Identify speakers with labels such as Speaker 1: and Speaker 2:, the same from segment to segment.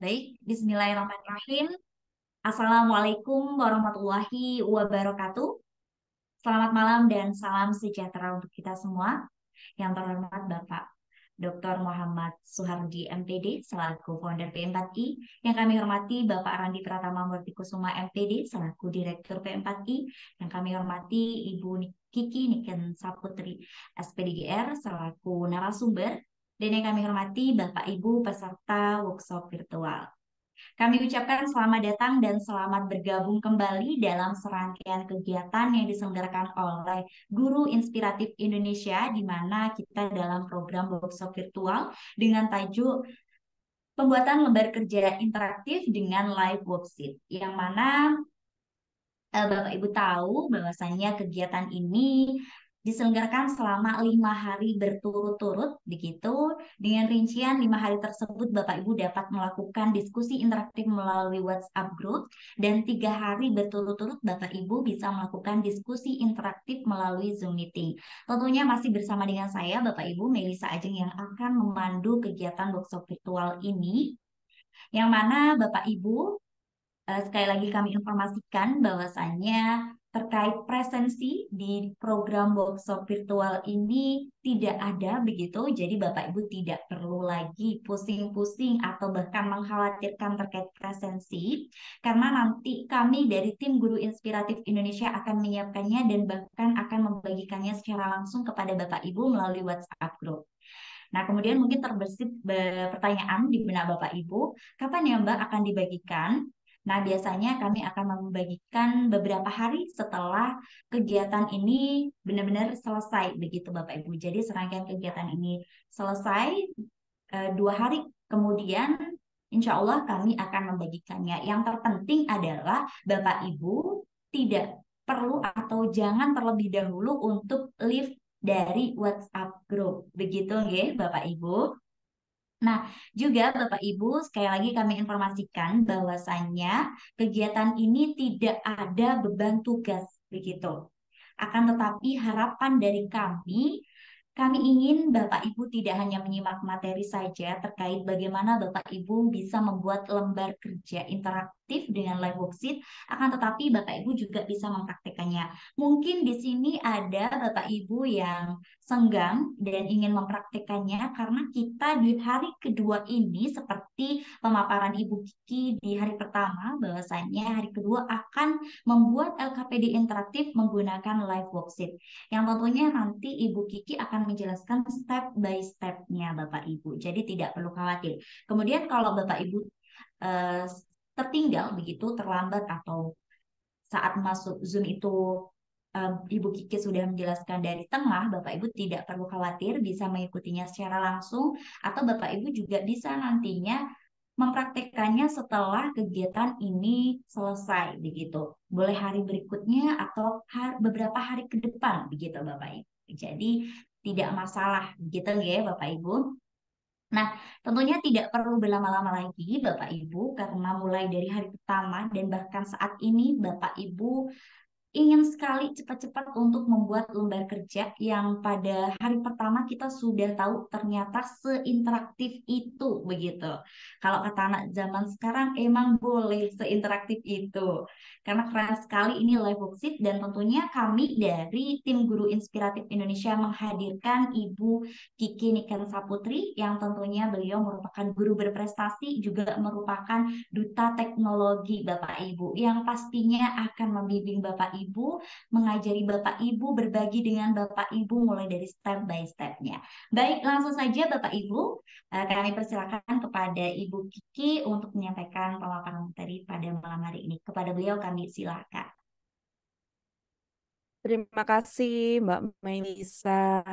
Speaker 1: Baik, Bismillahirrahmanirrahim. Assalamualaikum warahmatullahi wabarakatuh. Selamat malam dan salam sejahtera untuk kita semua. Yang terhormat Bapak Dr. Muhammad Suhardi MPD selaku founder P4I. Yang kami hormati Bapak Randi Pratama Murtikusuma MPD selaku Direktur P4I. Yang kami hormati Ibu Kiki Niken Saputri SPDGR selaku narasumber. Dan yang kami hormati Bapak Ibu peserta workshop virtual. Kami ucapkan selamat datang dan selamat bergabung kembali dalam serangkaian kegiatan yang diselenggarakan oleh Guru Inspiratif Indonesia, di mana kita dalam program workshop virtual dengan tajuk pembuatan lembar kerja interaktif dengan live worksheet, yang mana Bapak Ibu tahu bahwasannya kegiatan ini diselenggarakan selama 5 hari berturut-turut, begitu. Dengan rincian 5 hari tersebut, Bapak Ibu dapat melakukan diskusi interaktif melalui WhatsApp group, dan 3 hari berturut-turut Bapak Ibu bisa melakukan diskusi interaktif melalui Zoom meeting. Tentunya masih bersama dengan saya, Bapak Ibu Melisa Ajeng, yang akan memandu kegiatan workshop virtual ini, yang mana Bapak Ibu, sekali lagi kami informasikan bahwasannya terkait presensi di program workshop virtual ini tidak ada, begitu. Jadi Bapak Ibu tidak perlu lagi pusing-pusing atau bahkan mengkhawatirkan terkait presensi, karena nanti kami dari tim Guru Inspiratif Indonesia akan menyiapkannya dan bahkan akan membagikannya secara langsung kepada Bapak Ibu melalui WhatsApp group. Nah, kemudian mungkin terbesit pertanyaan di benak Bapak Ibu, kapan ya Mbak akan dibagikan? Nah, biasanya kami akan membagikan beberapa hari setelah kegiatan ini benar-benar selesai, begitu Bapak Ibu. Jadi serangkaian kegiatan ini selesai, 2 hari kemudian, insya Allah kami akan membagikannya. Yang terpenting adalah Bapak Ibu tidak perlu atau jangan terlebih dahulu untuk leave dari WhatsApp group. Begitu nggih, Bapak Ibu. Nah, juga Bapak Ibu, sekali lagi kami informasikan bahwasannya kegiatan ini tidak ada beban tugas, begitu. Akan tetapi harapan dari kami ingin Bapak Ibu tidak hanya menyimak materi saja terkait bagaimana Bapak Ibu bisa membuat lembar kerja interaktif dengan live worksheet, akan tetapi Bapak Ibu juga bisa mempraktekannya. Mungkin di sini ada Bapak Ibu yang senggang dan ingin mempraktekannya, karena kita di hari kedua ini seperti pemaparan Ibu Kiki di hari pertama, bahwasanya hari kedua akan membuat LKPD interaktif menggunakan live worksheet, yang tentunya nanti Ibu Kiki akan menjelaskan step by step-nya Bapak Ibu. Jadi tidak perlu khawatir. Kemudian kalau Bapak Ibu eh, tertinggal begitu, terlambat, atau saat masuk Zoom itu Ibu Kiki sudah menjelaskan dari tengah, Bapak Ibu tidak perlu khawatir, bisa mengikutinya secara langsung, atau Bapak Ibu juga bisa nantinya mempraktekannya setelah kegiatan ini selesai, begitu. Boleh hari berikutnya atau beberapa hari ke depan, begitu Bapak Ibu. Jadi tidak masalah, begitu ya Bapak Ibu. Nah, tentunya tidak perlu berlama-lama lagi Bapak Ibu, karena mulai dari hari pertama dan bahkan saat ini Bapak Ibu ingin sekali cepat-cepat untuk membuat lembar kerja yang pada hari pertama kita sudah tahu ternyata seinteraktif itu, begitu. Kalau kata anak zaman sekarang, emang boleh seinteraktif itu. Karena keren sekali ini live worksheet, dan tentunya kami dari tim Guru Inspiratif Indonesia menghadirkan Ibu Kiki Niken Saputri, yang tentunya beliau merupakan guru berprestasi, juga merupakan duta teknologi Bapak Ibu, yang pastinya akan membimbing Bapak Ibu, mengajari Bapak Ibu, berbagi dengan Bapak Ibu mulai dari step by step-nya. Baik, langsung saja Bapak Ibu, kami persilakan kepada Ibu Kiki untuk menyampaikan pemaparan materi pada malam hari ini. Kepada beliau kami silakan.
Speaker 2: Terima kasih Mbak Melisa.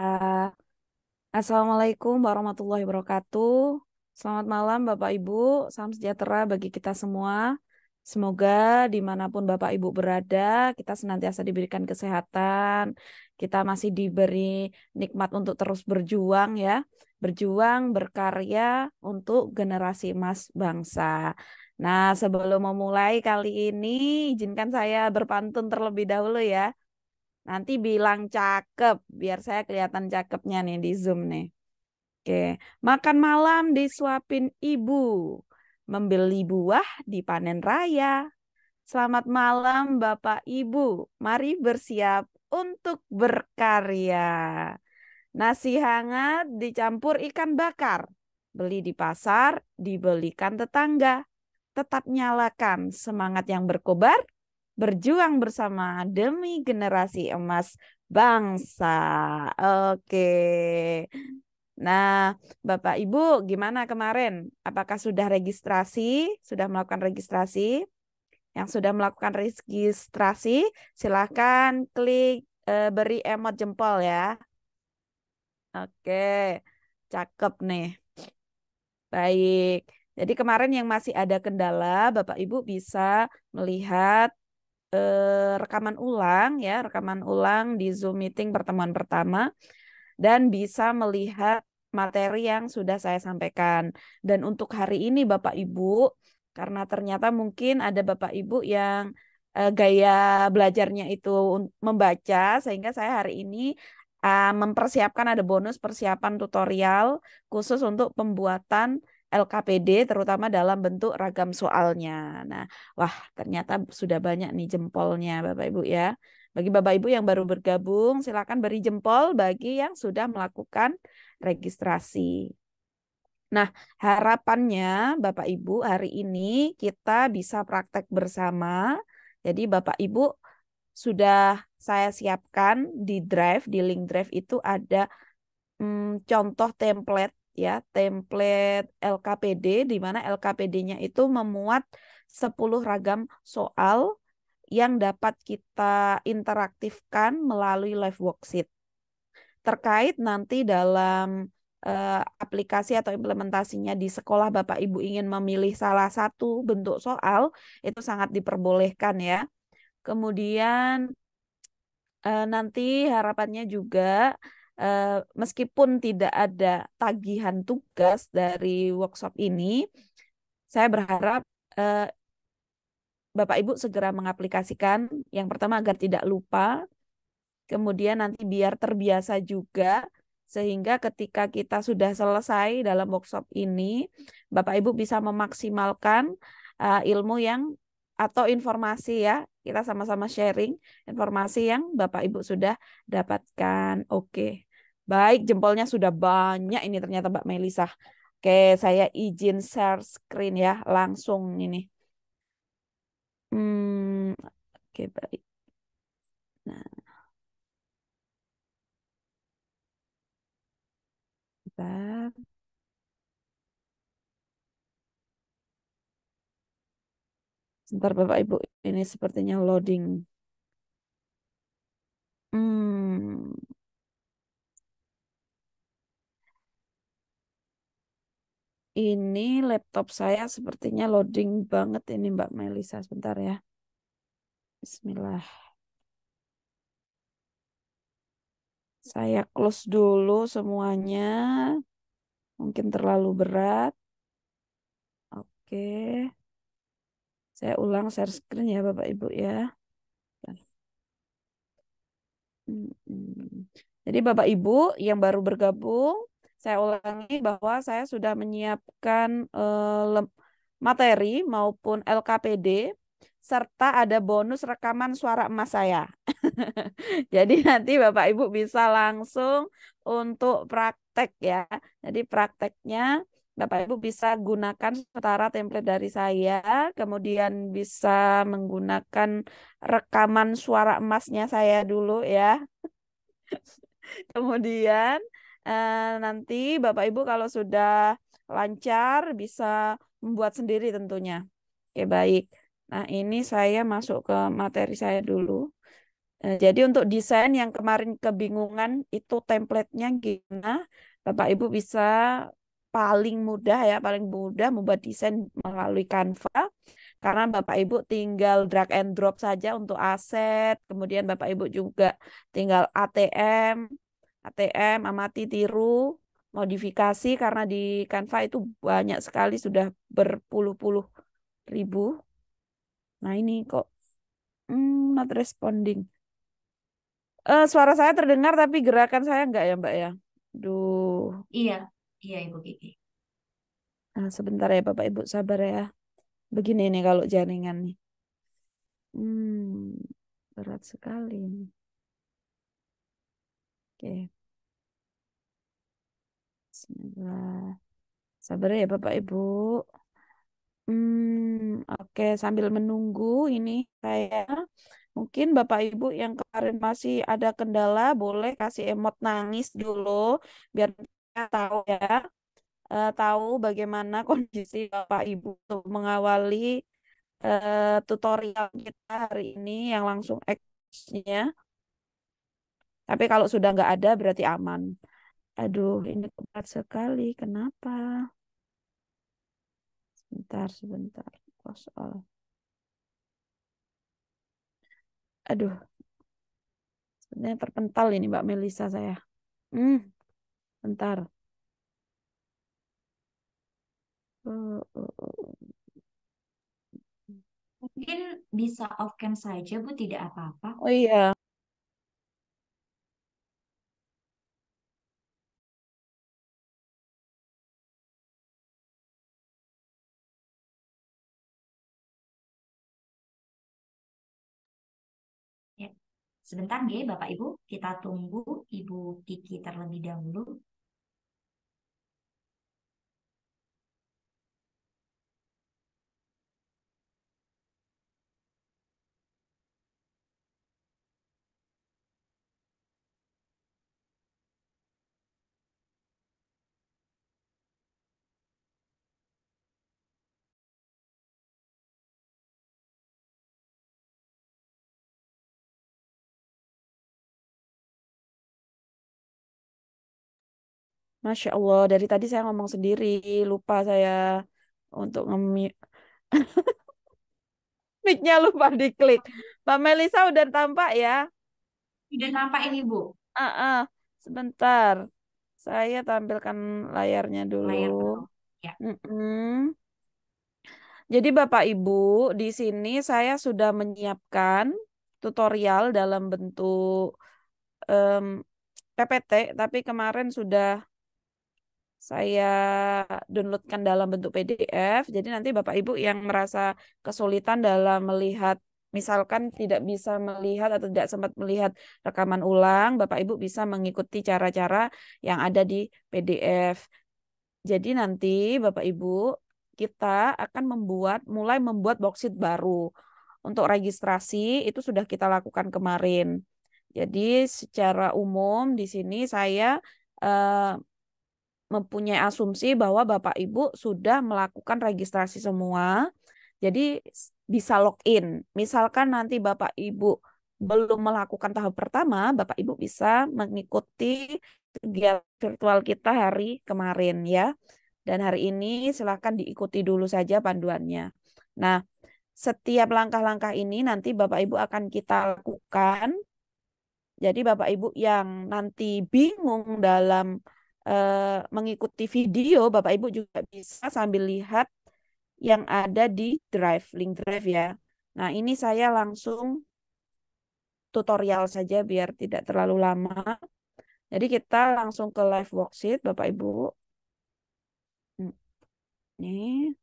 Speaker 2: Assalamualaikum warahmatullahi wabarakatuh. Selamat malam Bapak Ibu, salam sejahtera bagi kita semua. Semoga dimanapun Bapak Ibu berada, kita senantiasa diberikan kesehatan, kita masih diberi nikmat untuk terus berjuang ya. Berjuang, berkarya untuk generasi emas bangsa. Nah, sebelum memulai kali ini, izinkan saya berpantun terlebih dahulu ya. Nanti bilang cakep, biar saya kelihatan cakepnya nih di Zoom nih. Oke, makan malam disuapin ibu. membeli buah dipanen raya. Selamat malam Bapak Ibu, mari bersiap untuk berkarya. Nasi hangat dicampur ikan bakar. Beli di pasar, dibelikan tetangga. Tetap nyalakan semangat yang berkobar, berjuang bersama demi generasi emas bangsa. Oke. Nah, Bapak Ibu gimana kemarin? Apakah sudah registrasi? Sudah melakukan registrasi? Yang sudah melakukan registrasi, silakan klik beri emot jempol ya. Oke, cakep nih. Baik. Jadi kemarin yang masih ada kendala, Bapak Ibu bisa melihat rekaman ulang ya, rekaman ulang di Zoom meeting pertemuan pertama dan bisa melihat materi yang sudah saya sampaikan. Dan untuk hari ini Bapak Ibu, karena ternyata mungkin ada Bapak Ibu yang gaya belajarnya itu membaca, sehingga saya hari ini mempersiapkan ada bonus persiapan tutorial khusus untuk pembuatan LKPD terutama dalam bentuk ragam soalnya. Nah, wah ternyata sudah banyak nih jempolnya Bapak Ibu ya. Bagi Bapak Ibu yang baru bergabung, silakan beri jempol bagi yang sudah melakukan registrasi. Nah, harapannya Bapak Ibu hari ini kita bisa praktek bersama. Jadi Bapak Ibu sudah saya siapkan di drive, di link drive itu ada contoh template ya, template LKPD di mana LKPD-nya itu memuat 10 ragam soal yang dapat kita interaktifkan melalui live worksheet. Terkait nanti dalam aplikasi atau implementasinya di sekolah Bapak Ibu ingin memilih salah satu bentuk soal, itu sangat diperbolehkan ya. Kemudian nanti harapannya juga meskipun tidak ada tagihan tugas dari workshop ini, saya berharap Bapak Ibu segera mengaplikasikan yang pertama agar tidak lupa, kemudian nanti biar terbiasa juga sehingga ketika kita sudah selesai dalam workshop ini, Bapak Ibu bisa memaksimalkan ilmu yang atau informasi ya, kita sama-sama sharing informasi yang Bapak Ibu sudah dapatkan. Oke. Baik, jempolnya sudah banyak ini ternyata Mbak Melisa. Oke, saya izin share screen ya, langsung ini. Oke, baik. Nah, bentar. Sebentar Bapak Ibu, ini sepertinya loading. Hmm, ini laptop saya sepertinya loading banget ini Mbak Melisa. Sebentar ya. Bismillah. Saya close dulu semuanya. Mungkin terlalu berat. Oke. Saya ulang share screen ya Bapak Ibu ya. Jadi Bapak Ibu yang baru bergabung, saya ulangi bahwa saya sudah menyiapkan materi maupun LKPD serta ada bonus rekaman suara emas saya. Jadi nanti Bapak Ibu bisa langsung untuk praktek ya. Jadi prakteknya Bapak Ibu bisa gunakan setara template dari saya, kemudian bisa menggunakan rekaman suara emasnya saya dulu ya. Kemudian nanti Bapak Ibu kalau sudah lancar bisa membuat sendiri tentunya. Oke, baik. Nah, ini saya masuk ke materi saya dulu. Jadi untuk desain yang kemarin kebingungan itu template-nya gimana? Bapak Ibu bisa paling mudah ya, paling mudah membuat desain melalui Canva. Karena Bapak Ibu tinggal drag and drop saja untuk aset, kemudian Bapak Ibu juga tinggal ATM, amati, tiru, modifikasi karena di Canva itu banyak sekali sudah berpuluh-puluh ribu. Nah ini kok not responding. Suara saya terdengar tapi gerakan saya enggak ya Mbak ya? Duh.
Speaker 1: Iya, iya Ibu Kiki.
Speaker 2: Nah, sebentar ya Bapak Ibu, sabar ya. Begini nih kalau jaringan nih. Hmm, berat sekali ini. Oke, Bismillah. Sabar ya Bapak Ibu. Oke, sambil menunggu ini saya mungkin Bapak Ibu yang kemarin masih ada kendala boleh kasih emot nangis dulu biar kita tahu ya, tahu bagaimana kondisi Bapak Ibu untuk mengawali tutorial kita hari ini yang langsung X-nya. Tapi kalau sudah nggak ada berarti aman. Aduh, ini berat sekali. Kenapa? Sebentar, sebentar. Soal. Aduh, sebenarnya terpental ini Mbak Melisa saya. Hmm, bentar.
Speaker 1: Mungkin bisa off cam saja, Bu, tidak apa-apa.
Speaker 2: Oh iya,
Speaker 1: Ya. Sebentar nggih, Bapak Ibu, kita tunggu Ibu Kiki terlebih dahulu.
Speaker 2: Masya Allah. Dari tadi saya ngomong sendiri, lupa saya untuk mic-nya lupa diklik. Mbak Melisa udah tampak ya?
Speaker 1: Sudah nampak ini, Bu,
Speaker 2: Ah, ah, sebentar. Saya tampilkan layarnya dulu.
Speaker 1: layar penuh. Ya.
Speaker 2: Mm-mm. Jadi Bapak Ibu, di sini saya sudah menyiapkan tutorial dalam bentuk em, PPT, tapi kemarin sudah saya downloadkan dalam bentuk PDF. Jadi nanti Bapak Ibu yang merasa kesulitan dalam melihat, misalkan tidak bisa melihat atau tidak sempat melihat rekaman ulang, Bapak Ibu bisa mengikuti cara-cara yang ada di PDF. Jadi nanti Bapak Ibu kita akan mulai membuat worksheet baru. Untuk registrasi itu sudah kita lakukan kemarin. Jadi secara umum di sini saya eh, mempunyai asumsi bahwa Bapak Ibu sudah melakukan registrasi semua. Jadi bisa login. Misalkan nanti Bapak Ibu belum melakukan tahap pertama, Bapak Ibu bisa mengikuti kegiatan virtual kita hari kemarin ya. Dan hari ini silahkan diikuti dulu saja panduannya. Nah, setiap langkah-langkah ini nanti Bapak Ibu akan kita lakukan. Jadi Bapak Ibu yang nanti bingung dalam mengikuti video, Bapak Ibu juga bisa sambil lihat yang ada di Drive, link Drive ya. Nah, ini saya langsung tutorial saja biar tidak terlalu lama. Jadi kita langsung ke live worksheet, Bapak Ibu. Nih,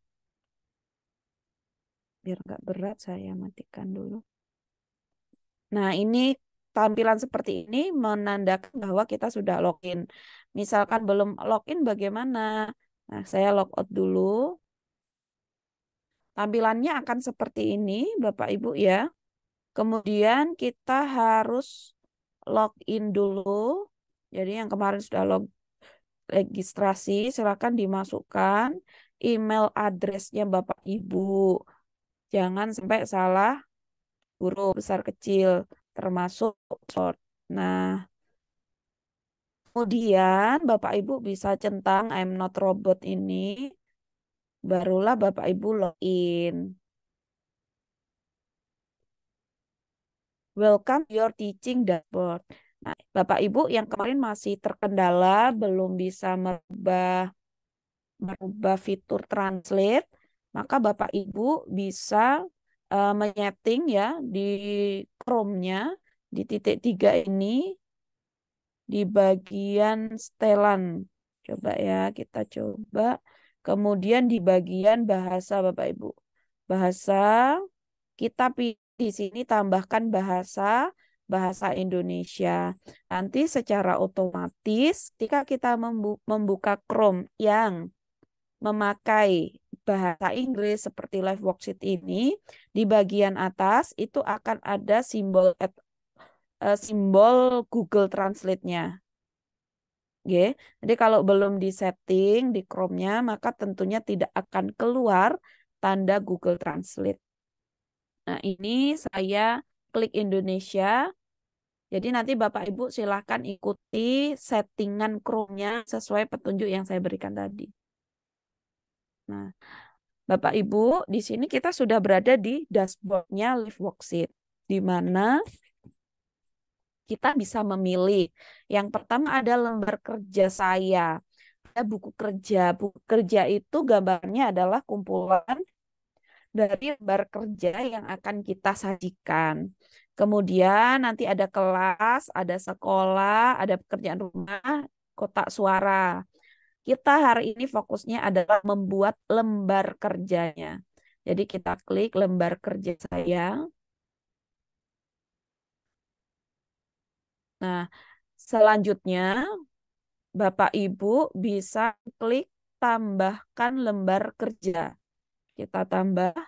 Speaker 2: biar nggak berat saya matikan dulu. Nah, ini tampilan seperti ini menandakan bahwa kita sudah login. Misalkan belum login bagaimana? Nah, saya logout dulu. Tampilannya akan seperti ini, Bapak Ibu ya. Kemudian kita harus login dulu. Jadi yang kemarin sudah registrasi, silakan dimasukkan email addressnya Bapak Ibu. Jangan sampai salah huruf besar kecil, termasuk password. Nah, kemudian Bapak Ibu bisa centang I'm not robot ini, barulah Bapak Ibu login. Welcome your teaching dashboard. Nah, Bapak Ibu yang kemarin masih terkendala, belum bisa merubah fitur translate, maka Bapak Ibu bisa menyeting ya di Chrome-nya, di titik 3 ini, di bagian setelan. Coba ya, kita coba. Kemudian di bagian bahasa Bapak Ibu. Bahasa kita di sini tambahkan bahasa Indonesia. Nanti secara otomatis ketika kita membuka Chrome yang memakai bahasa Inggris seperti live worksheet ini, di bagian atas itu akan ada simbol Google Translate-nya. Oke. Jadi kalau belum disetting di Chrome-nya, maka tentunya tidak akan keluar tanda Google Translate. Nah, ini saya klik Indonesia. Jadi nanti Bapak Ibu silahkan ikuti settingan Chrome-nya sesuai petunjuk yang saya berikan tadi. Nah, Bapak Ibu, di sini kita sudah berada di dashboard-nya Live Worksheet, di mana kita bisa memilih. Yang pertama ada lembar kerja saya. Ada buku kerja. Buku kerja itu gambarnya adalah kumpulan dari lembar kerja yang akan kita sajikan. Kemudian nanti ada kelas, ada sekolah, ada pekerjaan rumah, kotak suara. Kita hari ini fokusnya adalah membuat lembar kerjanya. Jadi kita klik lembar kerja saya. Nah, selanjutnya Bapak Ibu bisa klik tambahkan lembar kerja. Kita tambah.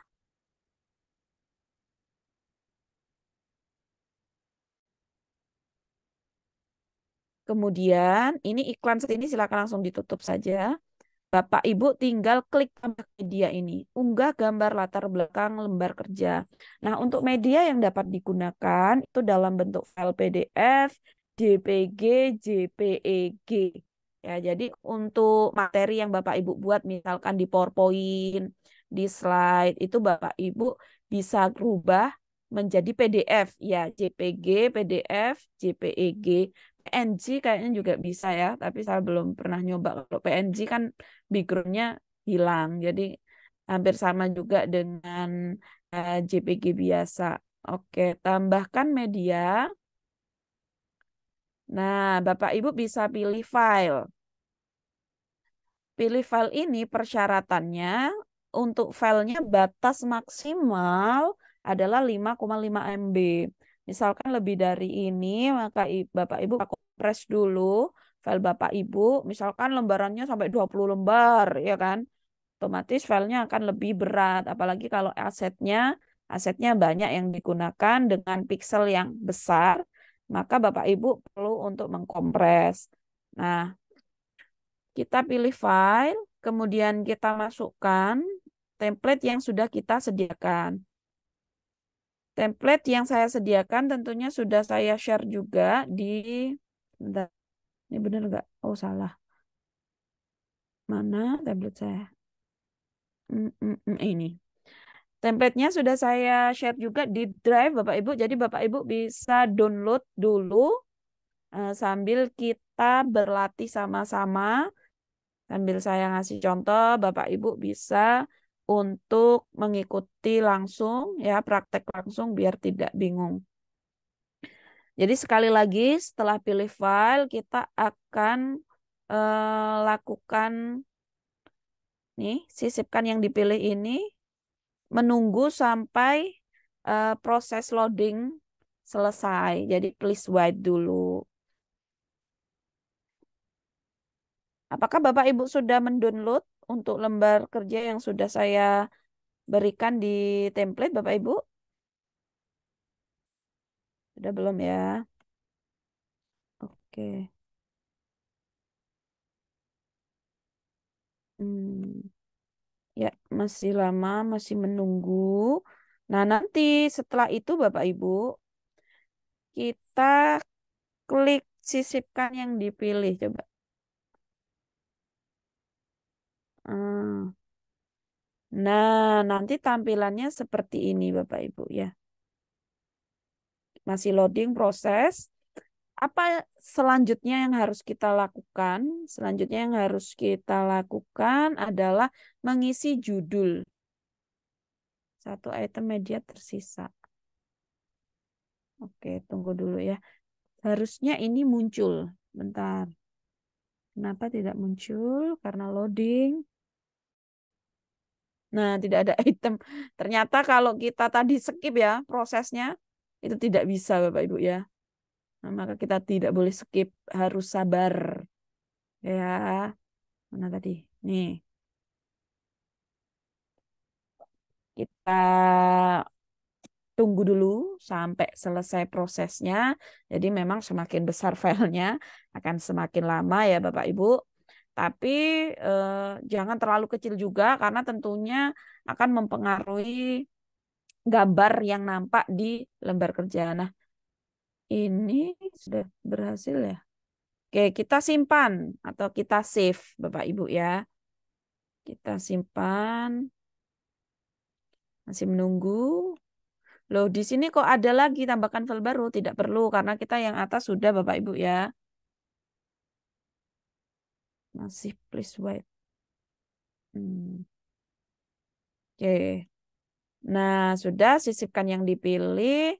Speaker 2: Kemudian ini iklan ini silakan langsung ditutup saja. Bapak Ibu tinggal klik tambah media ini. Unggah gambar latar belakang lembar kerja. Nah, untuk media yang dapat digunakan itu dalam bentuk file PDF, JPG, JPEG. Ya, jadi untuk materi yang Bapak Ibu buat misalkan di PowerPoint, di slide, itu Bapak Ibu bisa rubah menjadi PDF. Ya, JPG, PDF, JPEG. PNG kayaknya juga bisa ya, tapi saya belum pernah nyoba. Kalau PNG kan backgroundnya hilang, jadi hampir sama juga dengan JPG biasa. Oke, tambahkan media. Nah, Bapak Ibu bisa pilih file. Pilih file ini persyaratannya untuk filenya batas maksimal adalah 5,5 MB. Misalkan lebih dari ini, maka Bapak Ibu kompres dulu file Bapak Ibu. Misalkan lembarannya sampai 20 lembar, ya kan? Otomatis filenya akan lebih berat. Apalagi kalau asetnya banyak yang digunakan dengan pixel yang besar, maka Bapak Ibu perlu untuk mengkompres. Nah, kita pilih file, kemudian kita masukkan template yang sudah kita sediakan. Template yang saya sediakan tentunya sudah saya share juga di... Bentar, ini benar nggak? Oh, salah. Mana template saya? Ini. Template-nya sudah saya share juga di Drive, Bapak Ibu. Jadi Bapak Ibu bisa download dulu sambil kita berlatih sama-sama. Sambil saya ngasih contoh, Bapak Ibu bisa untuk mengikuti langsung ya, praktek langsung biar tidak bingung. Jadi sekali lagi setelah pilih file kita akan lakukan nih, sisipkan yang dipilih ini, menunggu sampai proses loading selesai. Jadi please wait dulu. Apakah Bapak Ibu sudah mendownload untuk lembar kerja yang sudah saya berikan di template Bapak Ibu? Sudah belum ya? Oke. Hmm, ya, masih lama, masih menunggu. Nah, nanti setelah itu Bapak Ibu, kita klik sisipkan yang dipilih. Coba. Hmm. Nah, nanti tampilannya seperti ini Bapak Ibu ya. Masih loading proses. Apa selanjutnya yang harus kita lakukan? Selanjutnya yang harus kita lakukan adalah mengisi judul. Satu item media tersisa. Oke, tunggu dulu ya. Harusnya ini muncul. Bentar. Kenapa tidak muncul? Karena loading. Nah, tidak ada item. Ternyata kalau kita tadi skip ya prosesnya, itu tidak bisa Bapak Ibu ya. Nah, maka kita tidak boleh skip, harus sabar. Ya, mana tadi? Nih, kita tunggu dulu sampai selesai prosesnya. Jadi memang semakin besar filenya akan semakin lama ya Bapak Ibu. Tapi jangan terlalu kecil juga karena tentunya akan mempengaruhi gambar yang nampak di lembar kerja. Nah, ini sudah berhasil ya. Oke, kita simpan atau kita save Bapak Ibu ya. Kita simpan, masih menunggu. Loh, di sini kok ada lagi tambahkan file baru? Tidak perlu karena kita yang atas sudah Bapak Ibu ya. Masih please wait. Oke. Nah, sudah sisipkan yang dipilih.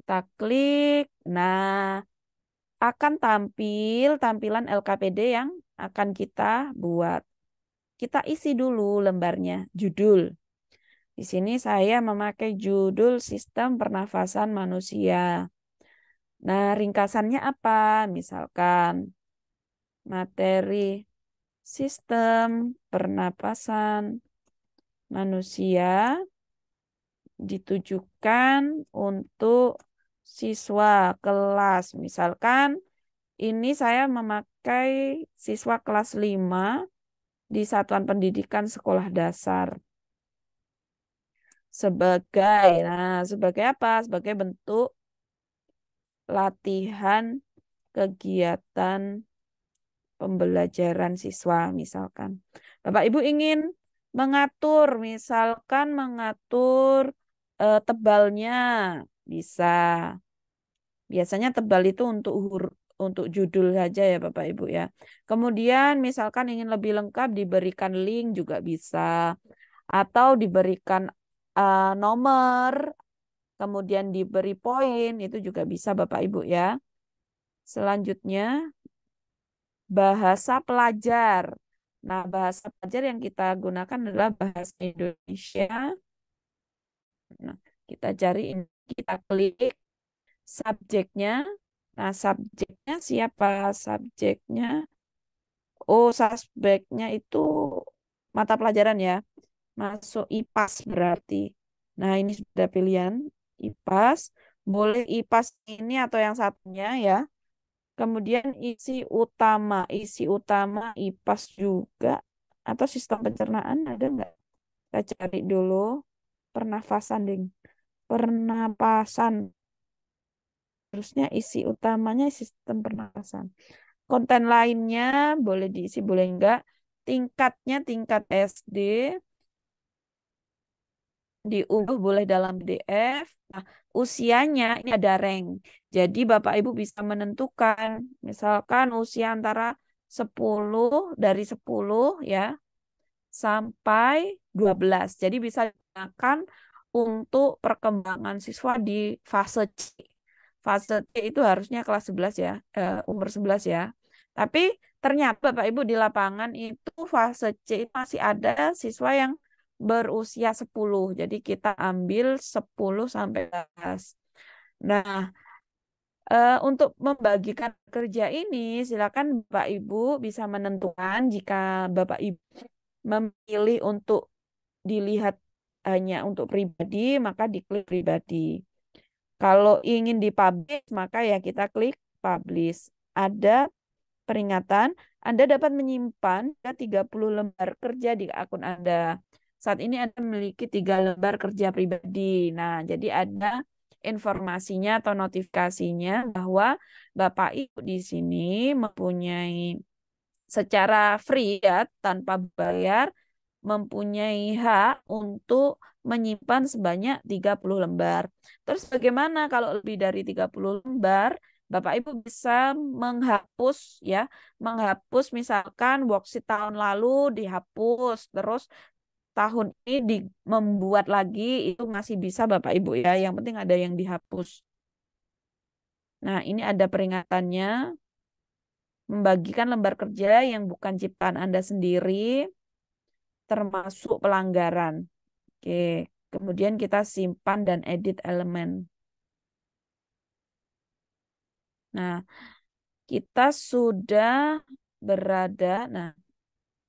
Speaker 2: Kita klik. Nah, akan tampil tampilan LKPD yang akan kita buat. Kita isi dulu lembarnya, judul. Di sini saya memakai judul Sistem Pernafasan Manusia. Nah, ringkasannya apa? Misalkan materi sistem pernapasan manusia ditujukan untuk siswa kelas. Misalkan ini saya memakai siswa kelas 5 di Satuan Pendidikan Sekolah Dasar. Sebagai apa? Sebagai bentuk latihan kegiatan pembelajaran siswa misalkan. Bapak Ibu ingin mengatur, misalkan mengatur tebalnya bisa. Biasanya tebal itu untuk judul saja ya Bapak Ibu ya. Kemudian misalkan ingin lebih lengkap diberikan link juga bisa. Atau diberikan nomor, kemudian diberi poin, itu juga bisa Bapak Ibu ya. Selanjutnya bahasa pelajar. Nah, bahasa pelajar yang kita gunakan adalah bahasa Indonesia. Nah, kita cari ini, kita klik subjeknya. Nah, subjeknya siapa? Subjeknya, oh, subjeknya itu mata pelajaran ya. Masuk IPAS berarti. Nah, ini sudah pilihan IPAS. Boleh IPAS ini atau yang satunya ya. Kemudian isi utama IPAS juga atau sistem pencernaan ada nggak? Kita cari dulu pernafasan, ding. Pernapasan. Terusnya isi utamanya sistem pernapasan. Konten lainnya boleh diisi, boleh enggak. Tingkatnya tingkat SD, diunduh boleh dalam PDF. Nah, usianya ini ada rank. Jadi Bapak Ibu bisa menentukan misalkan usia antara 10 dari 10 ya sampai 12. Jadi bisa digunakan untuk perkembangan siswa di fase C. Fase C itu harusnya kelas 11 ya, umur 11 ya. Tapi ternyata Bapak Ibu di lapangan itu fase C itu masih ada siswa yang berusia 10. Jadi kita ambil 10 sampai 12. Nah, untuk membagikan kerja ini, silakan Bapak Ibu bisa menentukan jika Bapak Ibu memilih untuk dilihat hanya untuk pribadi, maka diklik pribadi. Kalau ingin dipublish, maka ya kita klik publish. Ada peringatan, Anda dapat menyimpan 30 lembar kerja di akun Anda. Saat ini Anda memiliki 3 lembar kerja pribadi. Nah, jadi ada informasinya atau notifikasinya bahwa Bapak Ibu di sini mempunyai secara free ya, tanpa bayar, mempunyai hak untuk menyimpan sebanyak 30 lembar. Terus bagaimana kalau lebih dari 30 lembar? Bapak Ibu bisa menghapus ya, menghapus misalkan worksheet tahun lalu dihapus, terus tahun ini membuat lagi itu masih bisa Bapak Ibu ya. Yang penting ada yang dihapus. Nah, ini ada peringatannya. Membagikan lembar kerja yang bukan ciptaan Anda sendiri. termasuk pelanggaran. Oke, kemudian kita simpan dan edit elemen. Nah, kita sudah berada. Nah,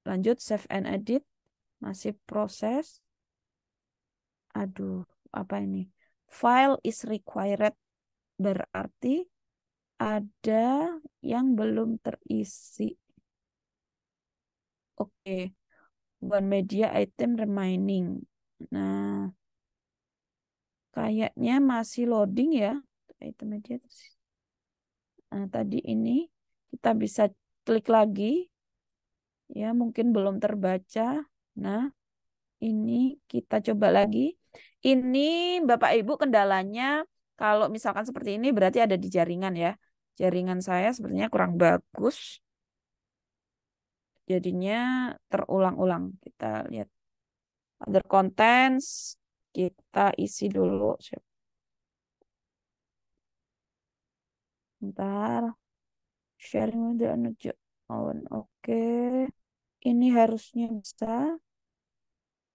Speaker 2: lanjut save and edit. Masih proses. Aduh, apa ini? File is required. Berarti ada yang belum terisi. Oke, one media item remaining. Nah, kayaknya masih loading ya. Item media. Nah, tadi ini kita bisa klik lagi. Ya, mungkin belum terbaca. Nah, ini kita coba lagi. Ini Bapak Ibu kendalanya kalau misalkan seperti ini berarti ada di jaringan ya. Jaringan saya sepertinya kurang bagus. Jadinya terulang-ulang. Kita lihat other contents. Kita isi dulu. Bentar. Sharing with the on. Oke. Ini harusnya bisa.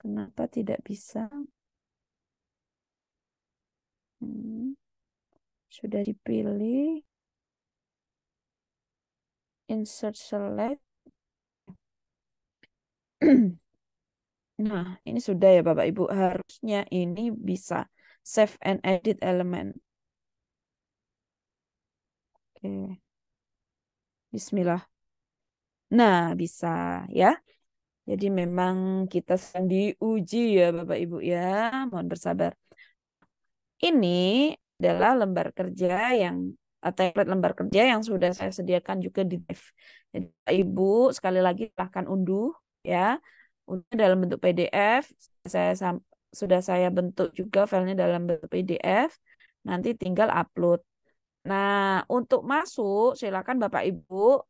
Speaker 2: Kenapa tidak bisa? Hmm, sudah dipilih. Insert select. Nah, ini sudah ya Bapak Ibu. Harusnya ini bisa save and edit element. Oke. Bismillah. Nah, bisa ya. Jadi memang kita sedang diuji ya Bapak Ibu ya. Mohon bersabar. Ini adalah lembar kerja yang template lembar kerja yang sudah saya sediakan juga di Drive. Jadi Bapak Ibu sekali lagi silahkan unduh ya. Unduh dalam bentuk PDF. Sudah saya bentuk juga filenya dalam bentuk PDF. Nanti tinggal upload. Nah, untuk masuk silakan Bapak Ibu.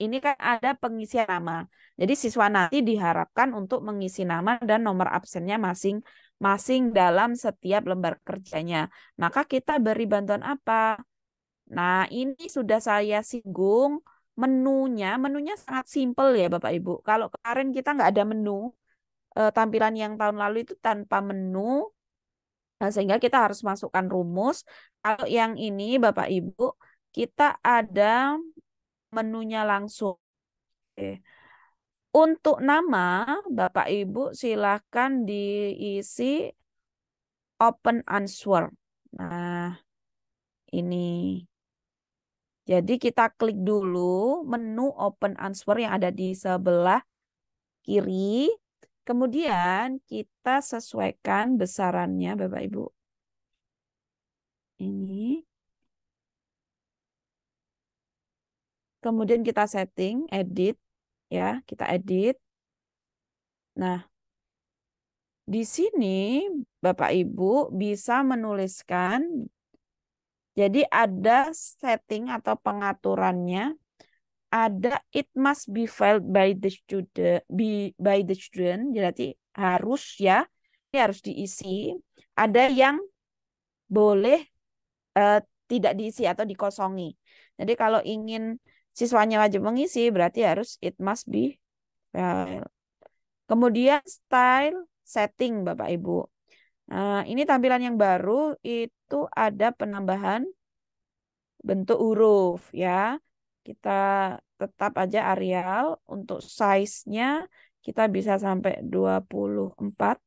Speaker 2: Ini kan ada pengisian nama. Jadi siswa nanti diharapkan untuk mengisi nama dan nomor absennya masing-masing dalam setiap lembar kerjanya. Maka kita beri bantuan apa? Nah, ini sudah saya singgung menunya sangat simpel ya Bapak Ibu. Kalau kemarin kita nggak ada menu, tampilan yang tahun lalu itu tanpa menu, sehingga kita harus masukkan rumus. Kalau yang ini Bapak Ibu, kita ada menunya langsung. Oke. Untuk nama, Bapak Ibu silakan diisi open answer. Nah, ini. Jadi kita klik dulu menu open answer yang ada di sebelah kiri. Kemudian kita sesuaikan besarannya, Bapak Ibu. Ini. Kemudian kita setting, edit. Ya, kita edit. Nah, di sini Bapak Ibu bisa menuliskan. Jadi ada setting atau pengaturannya, ada it must be filed by the student, jadi harus ya, ini harus diisi. Ada yang boleh eh, tidak diisi atau dikosongi. Jadi kalau ingin siswanya wajib mengisi, berarti harus it must be filed. Kemudian style setting Bapak Ibu. Nah, ini tampilan yang baru itu ada penambahan bentuk huruf ya. Kita tetap aja Arial. Untuk size-nya kita bisa sampai 24.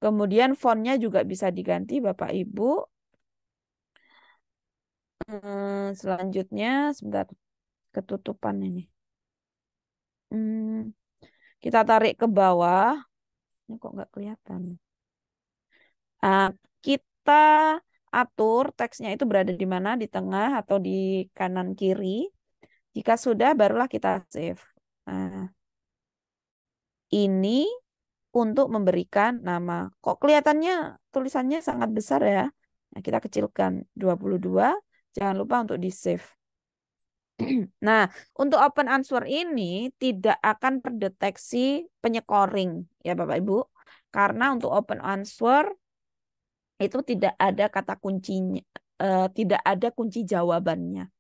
Speaker 2: Kemudian fontnya juga bisa diganti Bapak Ibu. Selanjutnya sebentar, ketutupan ini. Kita tarik ke bawah. Ini kok nggak kelihatan. Nah, kita atur teksnya itu berada di mana, di tengah atau di kanan kiri. Jika sudah, barulah kita save. Nah, ini untuk memberikan nama. Kok kelihatannya tulisannya sangat besar ya? Nah, kita kecilkan 22. Jangan lupa untuk di-save. Nah, untuk open answer ini tidak akan terdeteksi penyekoring ya Bapak Ibu. Karena untuk open answer itu tidak ada kata kuncinya, tidak ada kunci jawabannya.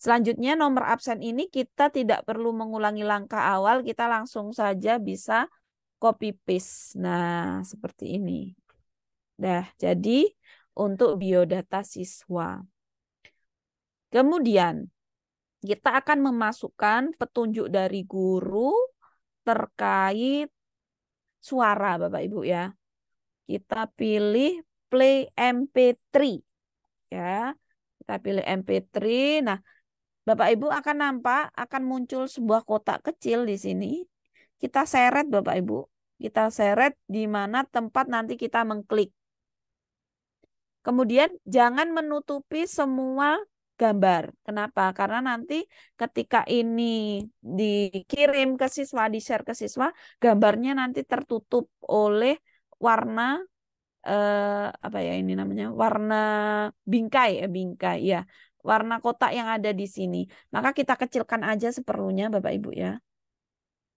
Speaker 2: Selanjutnya nomor absen ini kita tidak perlu mengulangi langkah awal, kita langsung saja bisa copy paste. Nah, seperti ini. Dah, jadi untuk biodata siswa. Kemudian kita akan memasukkan petunjuk dari guru terkait suara, Bapak Ibu ya. Kita pilih play MP3 ya. Kita pilih MP3. Nah, Bapak Ibu akan nampak akan muncul sebuah kotak kecil di sini. Kita seret Bapak Ibu. Kita seret di mana tempat nanti kita mengklik. Kemudian jangan menutupi semua gambar. Kenapa? Karena nanti ketika ini dikirim ke siswa, di-share ke siswa, gambarnya nanti tertutup oleh warna apa ya ini namanya? Warna bingkai, bingkai ya. Warna kotak yang ada di sini. Maka kita kecilkan aja seperlunya Bapak Ibu ya.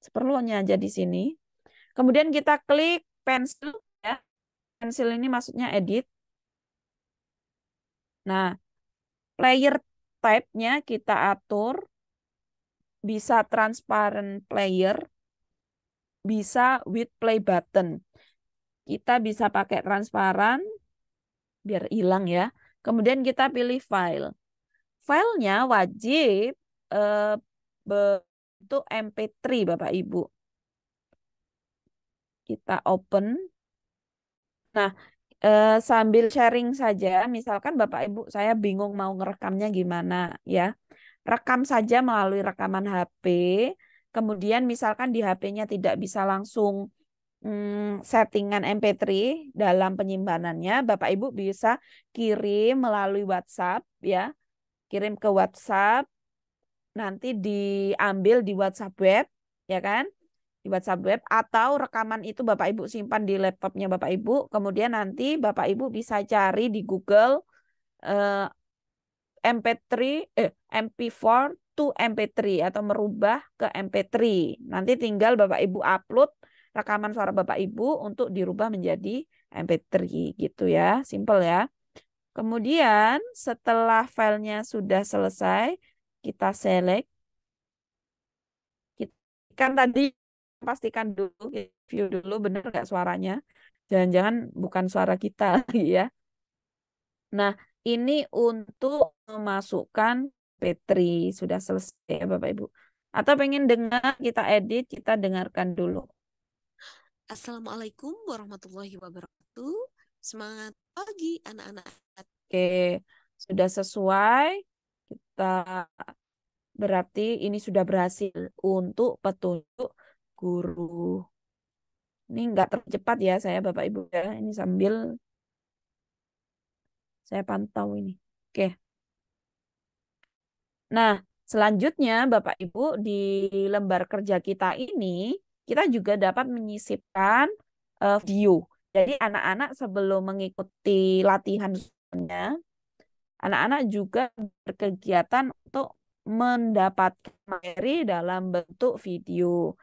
Speaker 2: Seperlunya aja di sini. Kemudian kita klik pensil ya. Pensil ini maksudnya edit. Nah, player type-nya kita atur, bisa transparent player, bisa with play button. Kita bisa pakai transparan, biar hilang ya. Kemudian kita pilih file. Filenya wajib bentuk MP3 Bapak Ibu. Kita open. Nah, sambil sharing saja, misalkan Bapak Ibu saya bingung mau ngerekamnya gimana ya. Rekam saja melalui rekaman HP. Kemudian misalkan di HP-nya tidak bisa langsung settingan MP3 dalam penyimpanannya, Bapak Ibu bisa kirim melalui WhatsApp ya. Kirim ke WhatsApp, nanti diambil di WhatsApp web ya kan? Di WhatsApp web atau rekaman itu Bapak Ibu simpan di laptopnya Bapak Ibu, kemudian nanti Bapak Ibu bisa cari di Google eh, MP3 MP4 to MP3 atau merubah ke MP3. Nanti tinggal Bapak Ibu upload rekaman suara Bapak Ibu untuk dirubah menjadi MP3 gitu ya. Simple ya. Kemudian setelah filenya sudah selesai, kita select. Kan tadi pastikan dulu, view dulu benar nggak suaranya. Jangan-jangan bukan suara kita lagi ya. Nah, ini untuk memasukkan Petri sudah selesai ya Bapak Ibu. Atau pengen dengar kita edit, kita dengarkan dulu.
Speaker 3: Assalamualaikum warahmatullahi wabarakatuh. Semangat pagi anak-anak.
Speaker 2: Oke, sudah sesuai. Kita berarti ini sudah berhasil untuk petunjuk guru. Ini enggak terlalu cepat ya saya Bapak Ibu ya. Ini sambil saya pantau ini. Oke. Nah, selanjutnya Bapak Ibu di lembar kerja kita ini kita juga dapat menyisipkan video. Jadi anak-anak sebelum mengikuti latihannya, anak-anak juga berkegiatan untuk mendapatkan materi dalam bentuk video.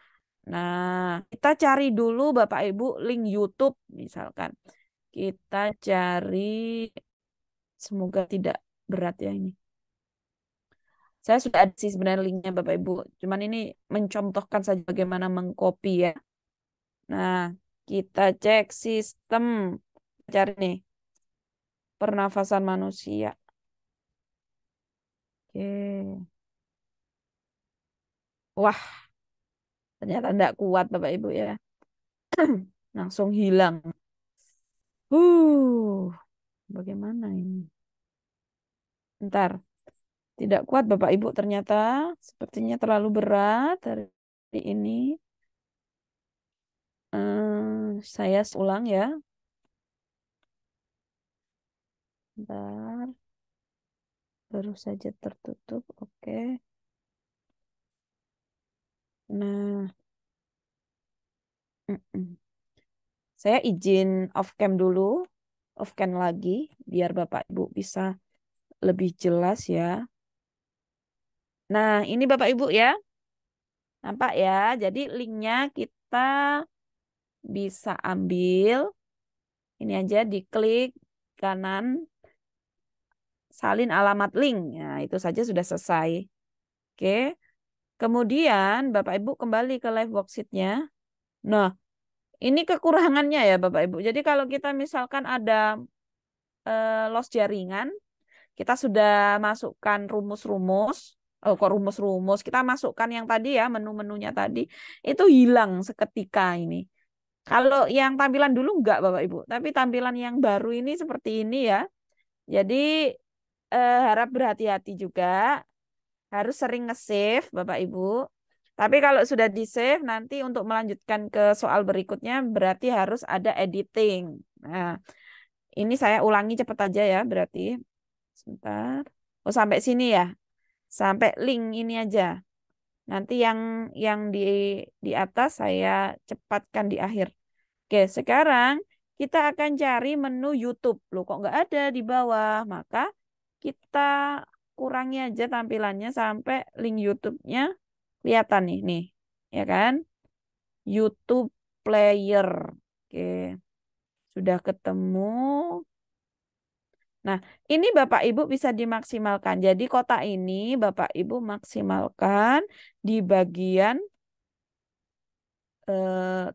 Speaker 2: Nah, kita cari dulu Bapak Ibu link YouTube misalkan. Kita cari, semoga tidak berat ya ini. Saya sudah ada sih sebenarnya linknya Bapak Ibu. Cuman ini mencontohkan saja bagaimana mengcopy ya. Nah, kita cek sistem. Cari nih. Pernafasan manusia. Oke. Wah, ternyata tidak kuat Bapak Ibu ya. Langsung hilang. Bagaimana ini? Ntar. Tidak kuat Bapak Ibu ternyata. Sepertinya terlalu berat hari ini. Saya ulang ya. Bentar. Baru saja tertutup. Oke. Nah. Saya izin off cam dulu. Off cam lagi. Biar Bapak Ibu bisa lebih jelas ya. Nah, ini Bapak Ibu ya. Nampak ya. Jadi linknya kita bisa ambil. Ini aja diklik kanan. Salin alamat link. Nah, itu saja sudah selesai. Oke. Kemudian Bapak Ibu kembali ke live worksheet-nya. Nah, Ini kekurangannya ya Bapak Ibu. Jadi kalau kita misalkan ada loss jaringan, kita sudah masukkan rumus-rumus. Oh, kok rumus-rumus? Kita masukkan yang tadi ya, menu-menunya tadi. Itu hilang seketika ini. Kalau yang tampilan dulu enggak Bapak Ibu. Tapi tampilan yang baru ini seperti ini ya. Jadi harap berhati-hati juga. Harus sering nge-save Bapak Ibu. Tapi kalau sudah di-save, nanti untuk melanjutkan ke soal berikutnya berarti harus ada editing. Nah, ini saya ulangi cepat aja ya berarti. Sebentar. Oh, sampai sini ya. Sampai link ini aja. Nanti yang di atas saya cepatkan di akhir. Oke, sekarang kita akan cari menu YouTube. Loh, kok nggak ada di bawah? Maka kita kurangi aja tampilannya sampai link YouTube-nya kelihatan nih, ya kan? YouTube player. Oke, sudah ketemu. Nah, ini Bapak Ibu bisa dimaksimalkan. Jadi kotak ini Bapak Ibu maksimalkan di bagian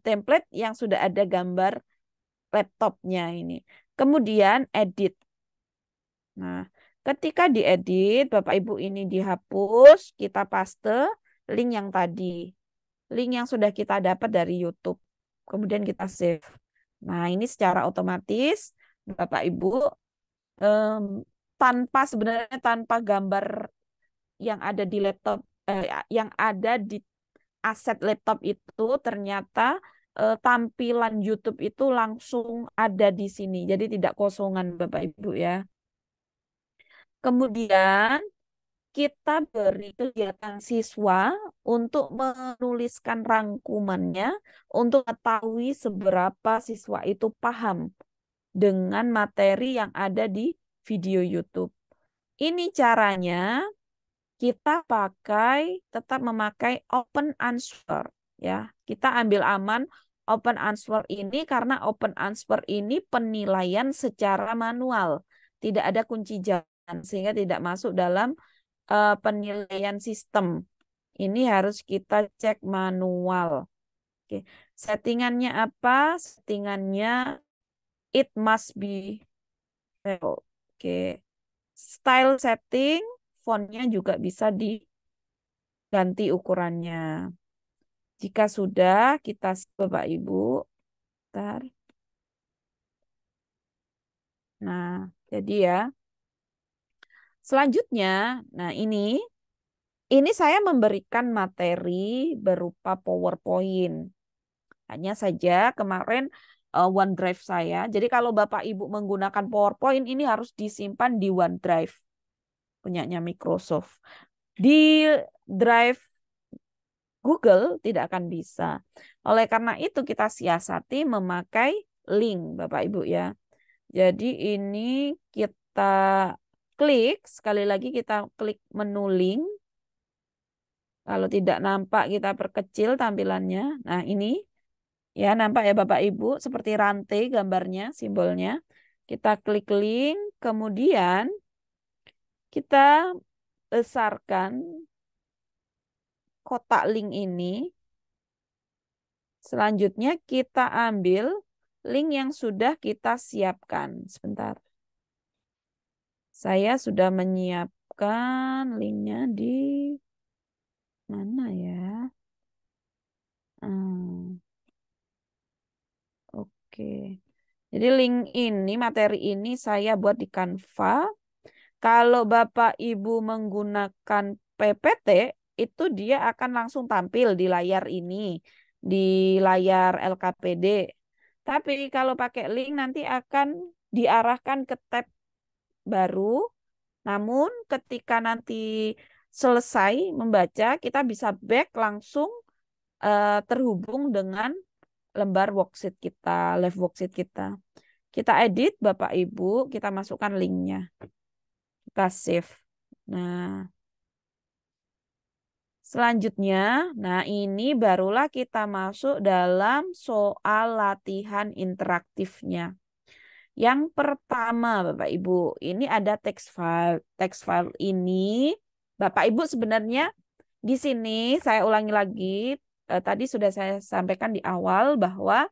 Speaker 2: template yang sudah ada gambar laptopnya ini. Kemudian edit. Nah, ketika diedit, Bapak Ibu ini dihapus, kita paste link yang tadi. Link yang sudah kita dapat dari YouTube. Kemudian kita save. Nah, ini secara otomatis Bapak Ibu sebenarnya tanpa gambar yang ada di laptop, yang ada di aset laptop itu ternyata tampilan YouTube itu langsung ada di sini. Jadi tidak kosongan Bapak Ibu ya. Kemudian kita beri kegiatan siswa untuk menuliskan rangkumannya untuk mengetahui seberapa siswa itu paham dengan materi yang ada di video YouTube. Ini caranya kita tetap memakai open answer ya. Kita ambil aman open answer ini karena open answer ini penilaian secara manual. Tidak ada kunci jawaban sehingga tidak masuk dalam penilaian sistem. Ini harus kita cek manual. Oke. Settingannya apa? Settingannya it must be Oke. Style setting, fontnya juga bisa diganti ukurannya. Jika sudah, kita Bapak Ibu. Bentar. Nah, jadi ya. Selanjutnya, nah ini saya memberikan materi berupa PowerPoint. Hanya saja kemarin OneDrive saya. Jadi kalau Bapak Ibu menggunakan PowerPoint ini harus disimpan di OneDrive punyanya Microsoft. Di Drive Google tidak akan bisa. Oleh karena itu kita siasati memakai link Bapak Ibu ya. Jadi ini kita klik, sekali lagi kita klik menu link. Kalau tidak nampak kita perkecil tampilannya. Nah ini ya nampak ya Bapak Ibu seperti rantai gambarnya, simbolnya. Kita klik link, kemudian kita besarkan kotak link ini. Selanjutnya kita ambil link yang sudah kita siapkan. Sebentar. Saya sudah menyiapkan linknya di mana ya? Oke. Jadi link ini, materi ini saya buat di Canva. Kalau Bapak Ibu menggunakan PPT, itu dia akan langsung tampil di layar ini, di layar LKPD. Tapi kalau pakai link nanti akan diarahkan ke tab baru. Namun ketika nanti selesai membaca, kita bisa back langsung terhubung dengan lembar worksheet kita, live worksheet kita. Kita edit Bapak Ibu, kita masukkan linknya. Kita save. Nah, selanjutnya, nah ini barulah kita masuk dalam soal latihan interaktifnya. Yang pertama, Bapak Ibu, ini ada text file. Text file ini, Bapak Ibu sebenarnya di sini saya ulangi lagi. Tadi sudah saya sampaikan di awal bahwa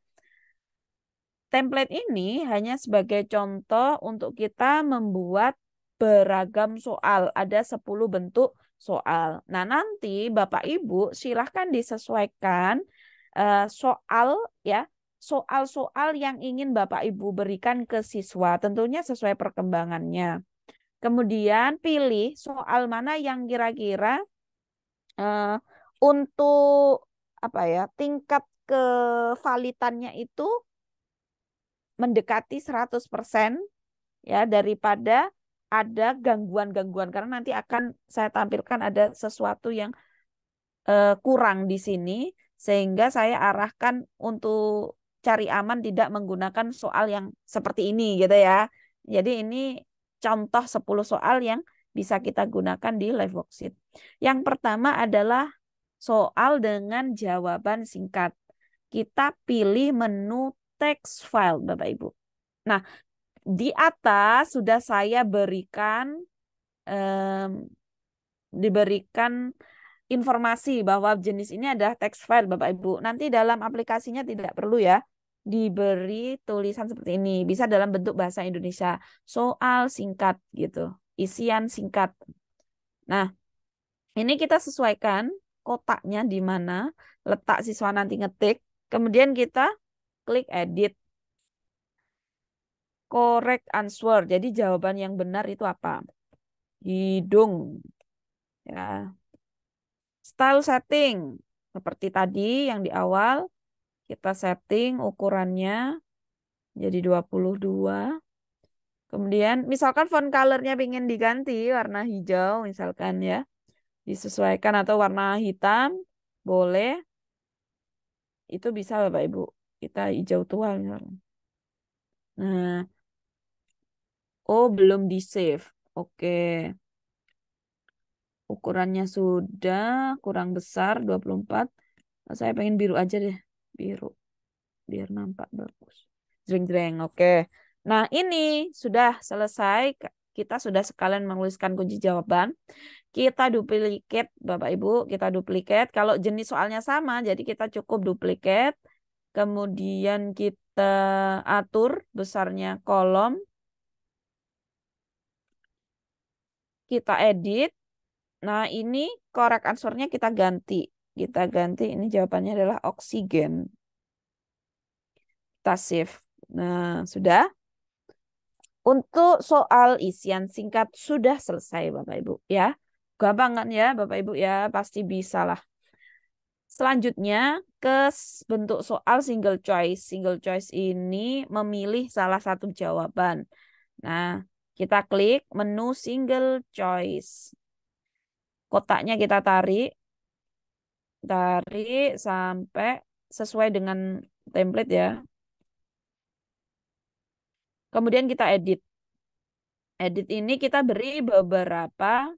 Speaker 2: template ini hanya sebagai contoh untuk kita membuat beragam soal. Ada 10 bentuk soal. Nah, nanti Bapak Ibu silahkan disesuaikan soal ya, soal-soal yang ingin Bapak Ibu berikan ke siswa, tentunya sesuai perkembangannya. Kemudian pilih soal mana yang kira-kira untuk apa ya, tingkat kevalitannya itu mendekati 100% ya, daripada ada gangguan-gangguan, karena nanti akan saya tampilkan ada sesuatu yang kurang di sini, sehingga saya arahkan untuk cari aman tidak menggunakan soal yang seperti ini gitu ya. Jadi ini contoh 10 soal yang bisa kita gunakan di live worksheet. Yang pertama adalah soal dengan jawaban singkat. Kita pilih menu text file, Bapak Ibu. Nah, di atas sudah saya diberikan informasi bahwa jenis ini adalah text file, Bapak Ibu. Nanti dalam aplikasinya tidak perlu ya diberi tulisan seperti ini. Bisa dalam bentuk bahasa Indonesia. Soal singkat gitu. Isian singkat. Nah, ini kita sesuaikan kotaknya di mana letak siswa nanti ngetik. Kemudian kita klik edit. Correct answer. Jadi jawaban yang benar itu apa? Hidung. Ya. Style setting. Seperti tadi yang di awal. Kita setting ukurannya jadi 22. Kemudian misalkan font colornya ingin diganti warna hijau misalkan ya. Disesuaikan atau warna hitam. Boleh. Itu bisa Bapak Ibu. Kita hijau tua misalkan. Nah. Oh, belum di save. Oke. Ukurannya sudah kurang besar 24. Saya pengen biru aja deh. Biru. Biar nampak bagus. Jreng-jreng. Oke. Nah, ini sudah selesai. Kita sudah sekalian menuliskan kunci jawaban. Kita duplikat, Bapak Ibu. Kita duplikat. Kalau jenis soalnya sama, jadi kita cukup duplikat. Kemudian kita atur besarnya kolom. Kita edit. Nah, ini correct answer-nya kita ganti. Kita ganti, ini jawabannya adalah oksigen. Kita save. Nah, sudah. Untuk soal isian singkat sudah selesai Bapak Ibu ya. Gampang kan ya Bapak Ibu ya, pasti bisa lah. Selanjutnya ke bentuk soal single choice. Single choice ini memilih salah satu jawaban. Nah, kita klik menu single choice. Kotaknya kita tarik sampai sesuai dengan template ya. Kemudian kita edit. Edit ini kita beri beberapa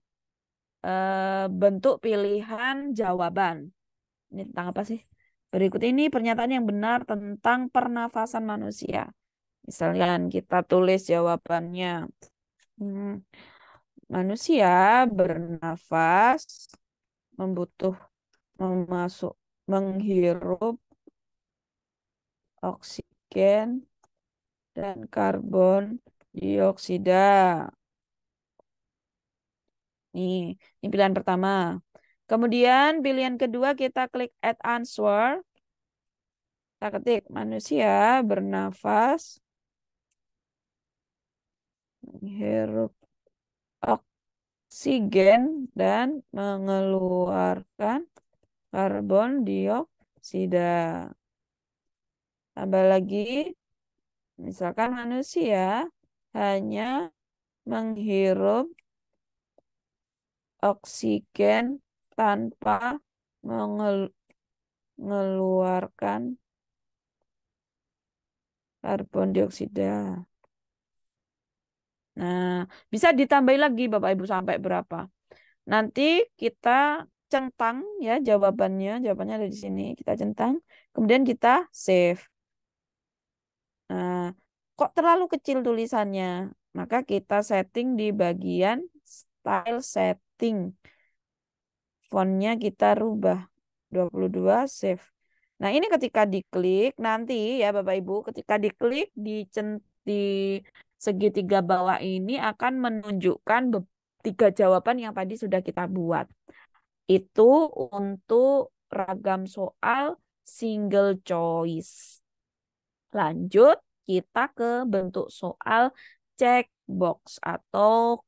Speaker 2: bentuk pilihan jawaban. Ini tentang apa sih? Berikut ini pernyataan yang benar tentang pernafasan manusia. Misalkan kita tulis jawabannya. Manusia bernafas menghirup oksigen dan karbon dioksida. Ini pilihan pertama. Kemudian pilihan kedua kita klik add answer. Kita ketik manusia bernafas menghirup oksigen dan mengeluarkan karbon dioksida. Tambah lagi, misalkan manusia hanya menghirup oksigen tanpa mengeluarkan karbon dioksida. Nah, bisa ditambahin lagi Bapak Ibu sampai berapa. Nanti kita centang ya jawabannya. Jawabannya ada di sini. Kita centang. Kemudian kita save. Nah, kok terlalu kecil tulisannya? Maka kita setting di bagian style setting. Fontnya kita rubah 22 save. Nah, ini ketika diklik nanti ya Bapak Ibu, ketika diklik di segitiga bawah ini akan menunjukkan tiga jawaban yang tadi sudah kita buat. Itu untuk ragam soal single choice. Lanjut, kita ke bentuk soal checkbox atau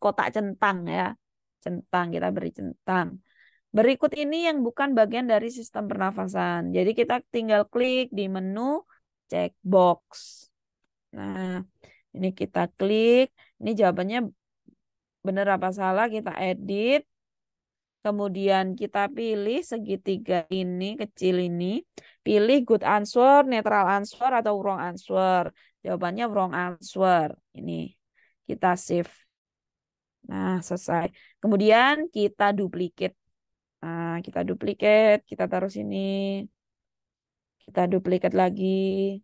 Speaker 2: kotak centang ya. Centang, kita beri centang. Berikut ini yang bukan bagian dari sistem pernafasan. Jadi kita tinggal klik di menu checkbox. Nah, ini kita klik. Ini jawabannya benar apa salah, kita edit. Kemudian kita pilih segitiga ini, kecil ini. Pilih good answer, netral answer, atau wrong answer. Jawabannya wrong answer. Ini kita save. Nah, selesai. Kemudian kita duplicate. Nah, kita duplicate, kita taruh sini. Kita duplicate lagi.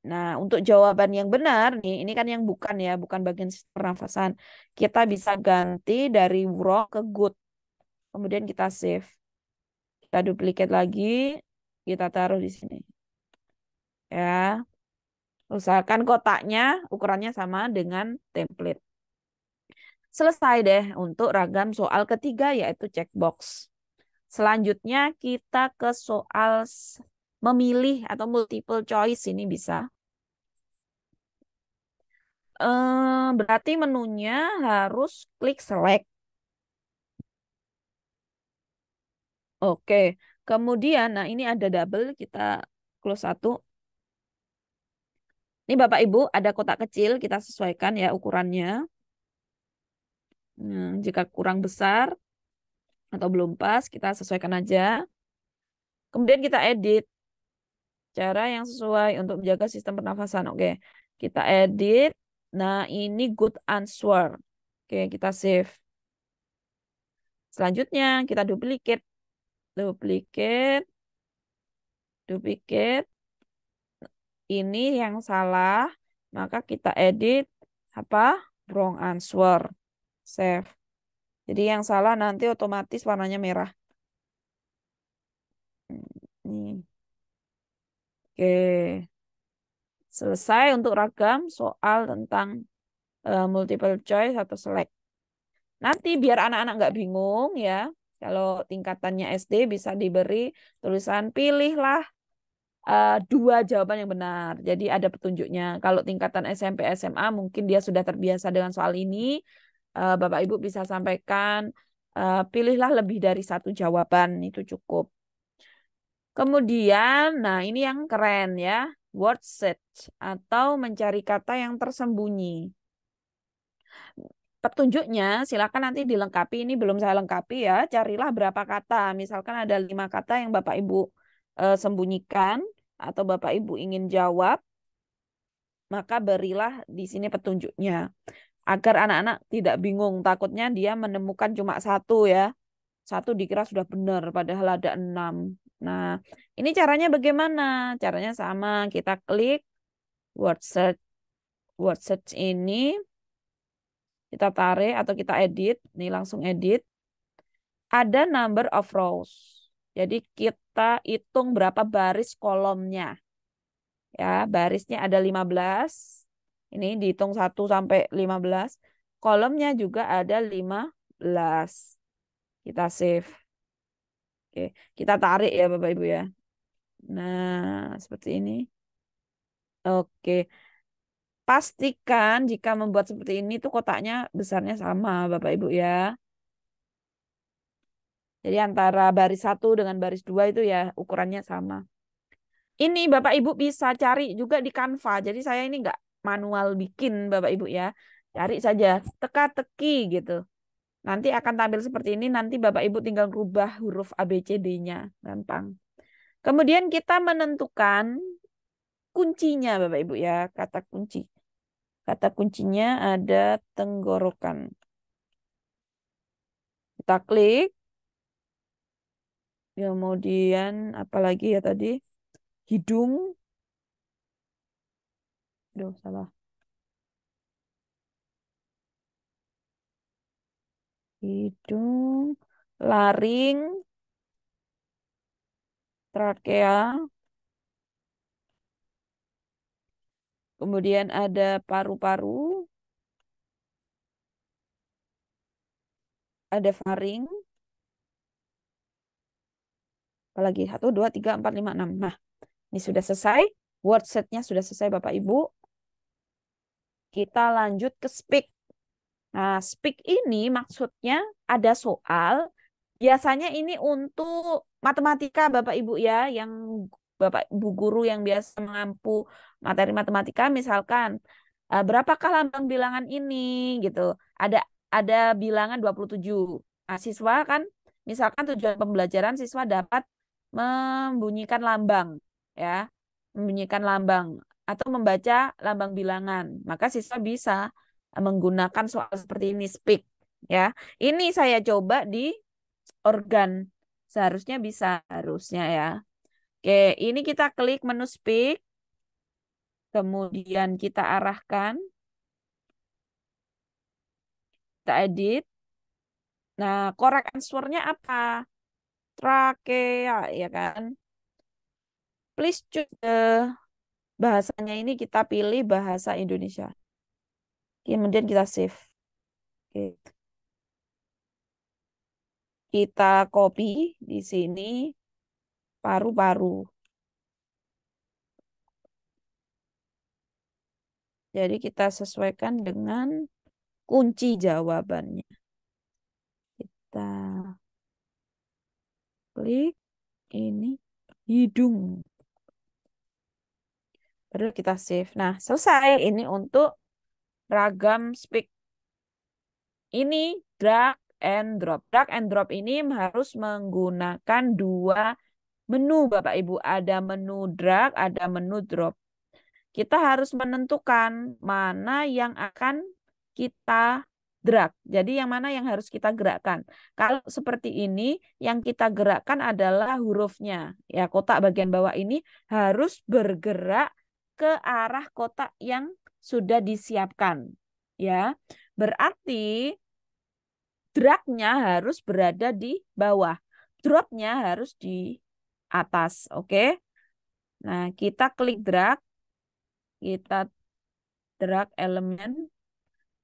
Speaker 2: Nah, untuk jawaban yang benar nih, ini kan yang bukan ya, bukan bagian sistem pernafasan. Kita bisa ganti dari wrong ke good. Kemudian kita save. Kita duplicate lagi, kita taruh di sini. Ya, usahakan kotaknya ukurannya sama dengan template. Selesai deh untuk ragam soal ketiga yaitu checkbox. Selanjutnya kita ke soal memilih atau multiple choice ini bisa. Berarti menunya harus klik select. Oke, kemudian nah ini ada double, kita close satu. Ini Bapak Ibu ada kotak kecil, kita sesuaikan ya ukurannya. Jika kurang besar atau belum pas, kita sesuaikan aja. Kemudian kita edit cara yang sesuai untuk menjaga sistem pernafasan. Oke, kita edit. Nah, ini good answer. Oke, kita save. Selanjutnya kita duplicate, duplicate, duplicate. Ini yang salah, maka kita edit apa? Wrong answer. Save. Jadi yang salah nanti otomatis warnanya merah. Nih. Oke. Selesai untuk ragam soal tentang multiple choice atau select. Nanti biar anak-anak nggak bingung ya, kalau tingkatannya SD bisa diberi tulisan pilihlah dua jawaban yang benar. Jadi ada petunjuknya. Kalau tingkatan SMP SMA mungkin dia sudah terbiasa dengan soal ini. Bapak Ibu bisa sampaikan pilihlah lebih dari satu jawaban itu cukup. Kemudian, nah ini yang keren ya, word search atau mencari kata yang tersembunyi. Petunjuknya silakan nanti dilengkapi. Ini belum saya lengkapi ya. Carilah berapa kata. Misalkan ada 5 kata yang Bapak Ibu sembunyikan atau Bapak Ibu ingin jawab, maka berilah di sini petunjuknya. Agar anak-anak tidak bingung. Takutnya dia menemukan cuma satu ya. Satu dikira sudah benar, padahal ada 6. Nah, ini caranya bagaimana? Caranya sama. Kita klik word search. Word search ini kita tarik atau kita edit. Nih langsung edit. Ada number of rows. Jadi kita hitung berapa baris kolomnya. Ya, barisnya ada 15. Ini dihitung 1 sampai 15. Kolomnya juga ada 15. Kita save. Oke, kita tarik ya Bapak Ibu ya. Nah, seperti ini. Oke. Pastikan jika membuat seperti ini tuh kotaknya besarnya sama Bapak Ibu ya. Jadi antara baris 1 dengan baris 2 itu ya ukurannya sama. Ini Bapak Ibu bisa cari juga di Canva. Jadi saya ini nggak manual bikin Bapak Ibu ya. Cari saja, teka-teki gitu. Nanti akan tampil seperti ini. Nanti Bapak Ibu tinggal rubah huruf ABCD-nya. Gampang. Kemudian kita menentukan kuncinya Bapak Ibu ya. Kata kunci. Kata kuncinya ada tenggorokan. Kita klik. Kemudian apalagi ya tadi? Hidung. Duh, salah. Hidung, laring, trakea, kemudian ada paru-paru, ada faring, apalagi 1, 2, 3, 4, 5, 6. Nah, ini sudah selesai. Word setnya sudah selesai Bapak Ibu. Kita lanjut ke speak. Nah, speak ini maksudnya ada soal. Biasanya ini untuk matematika Bapak Ibu ya, yang Bapak Ibu guru yang biasa mengampu materi matematika, misalkan berapakah lambang bilangan ini gitu. Ada bilangan 27. Nah, siswa kan misalkan tujuan pembelajaran siswa dapat membunyikan lambang ya, membunyikan lambang atau membaca lambang bilangan. Maka siswa bisa menggunakan soal seperti ini speak ya. Ini saya coba di organ. Seharusnya bisa, harusnya ya. Oke, ini kita klik menu speak. Kemudian kita arahkan. Kita edit. Nah, correct answer-nya apa? Trachea, ya kan? Please choose bahasanya ini kita pilih bahasa Indonesia. Kemudian kita save. Oke. Kita copy di sini paru-paru. Jadi kita sesuaikan dengan kunci jawabannya. Kita klik ini hidung. Baru kita save. Nah, selesai. Ini untuk ragam speak. Ini drag and drop. Drag and drop ini harus menggunakan dua menu Bapak Ibu. Ada menu drag, ada menu drop. Kita harus menentukan mana yang akan kita drag. Jadi yang mana yang harus kita gerakkan. Kalau seperti ini, yang kita gerakkan adalah hurufnya. Ya, kotak bagian bawah ini harus bergerak ke arah kotak yang sudah disiapkan. Ya, berarti drag-nya harus berada di bawah. Drop-nya harus di atas. Oke. Nah, kita klik drag. Kita drag elemen,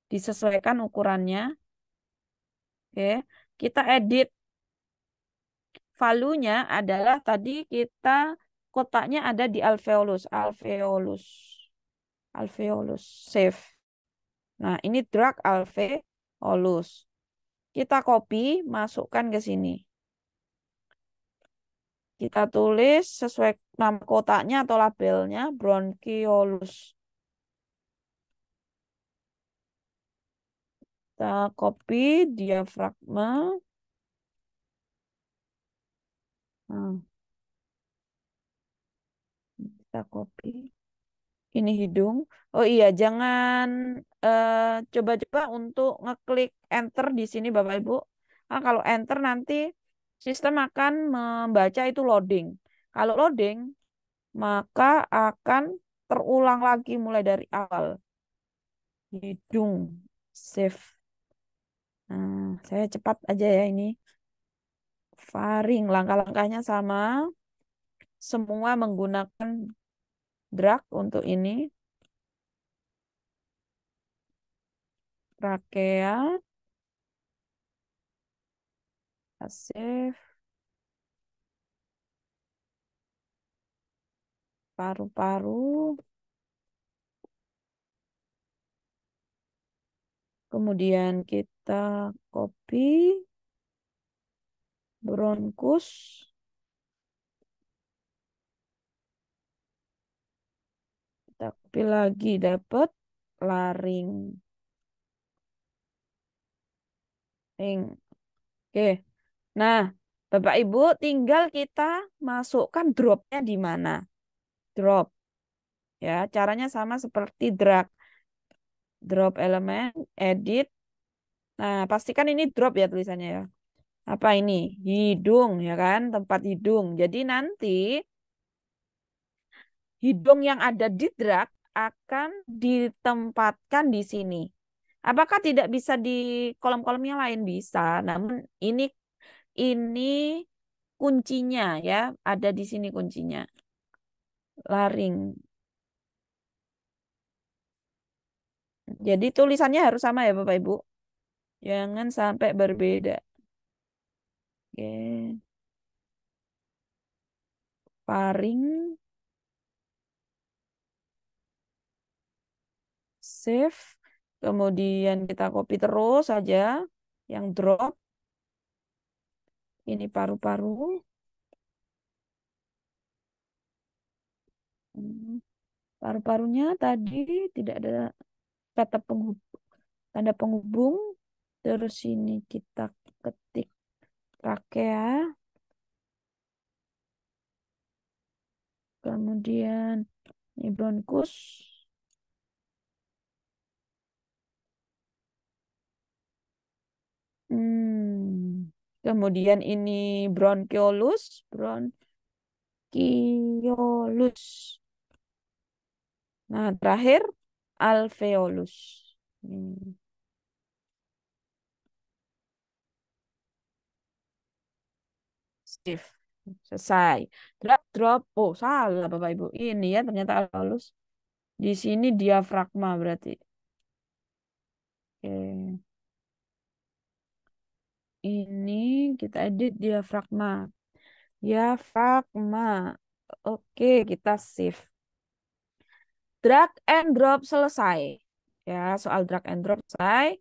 Speaker 2: disesuaikan ukurannya. Oke, kita edit. Value-nya adalah tadi kita kotaknya ada di alveolus, alveolus, alveolus, save. Nah, ini drag alveolus. Kita copy, masukkan ke sini. Kita tulis sesuai nama kotaknya atau labelnya, bronchiolus. Kita copy diafragma. Nah, kita copy. Ini hidung. Oh iya, jangan coba-coba untuk ngeklik enter di sini Bapak Ibu. Nah, kalau enter nanti sistem akan membaca itu loading. Kalau loading, maka akan terulang lagi mulai dari awal. Hidung, save. Nah, saya cepat aja ya ini. Faring, langkah-langkahnya sama. Semua menggunakan drag untuk ini. Trakea, save, paru-paru, kemudian kita copy, bronkus, kita copy lagi, dapat laring. Oke, nah Bapak Ibu tinggal kita masukkan dropnya di mana? Drop, ya caranya sama seperti drag. Drop elemen, edit. Nah, pastikan ini drop ya tulisannya ya. Apa ini? Hidung ya kan, tempat hidung. Jadi nanti hidung yang ada di drag akan ditempatkan di sini. Apakah tidak bisa di kolom-kolom yang lain? Bisa. Namun ini kuncinya ya. Ada di sini kuncinya. Laring. Jadi tulisannya harus sama ya Bapak Ibu. Jangan sampai berbeda. Oke. Paring. Save. Kemudian kita copy terus saja. Yang drop. Ini paru-paru. Paru-parunya tadi tidak ada kata tanda penghubung. Terus ini kita ketik trachea. Kemudian ini bronkus. Kemudian ini bronchiolus. Bronchiolus. Nah, terakhir alveolus. Save. Selesai. Drop. Oh, salah Bapak Ibu. Ini ya ternyata alveolus. Di sini diafragma berarti. Oke. Ini kita edit diafragma. Diafragma. Oke, kita save. Drag and drop selesai. Ya, soal drag and drop selesai.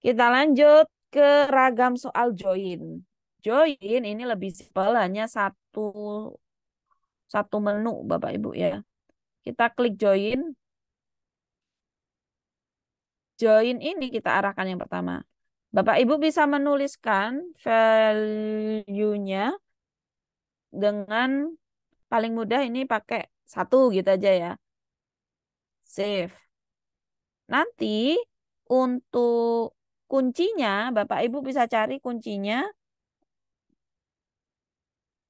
Speaker 2: Kita lanjut ke ragam soal join. Join ini lebih simpel, hanya satu menu Bapak Ibu ya. Kita klik join. Join ini kita arahkan yang pertama. Bapak Ibu bisa menuliskan value-nya dengan paling mudah ini pakai 1 gitu aja ya. Save. Nanti untuk kuncinya, Bapak Ibu bisa cari kuncinya.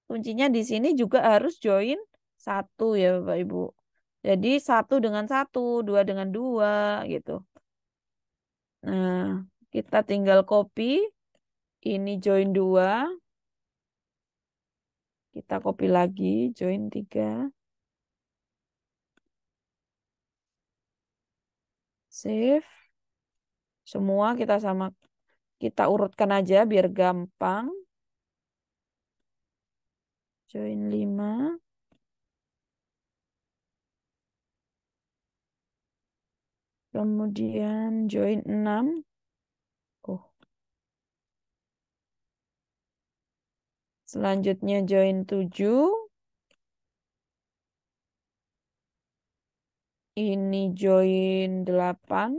Speaker 2: Kuncinya di sini juga harus join 1 ya Bapak Ibu. Jadi 1 dengan 1, 2 dengan 2 gitu. Nah, kita tinggal copy. Ini join 2. Kita copy lagi, join 3. Save. Semua kita urutkan aja biar gampang. Join 5. Kemudian join 6. Oh. Selanjutnya join 7. Ini join 8.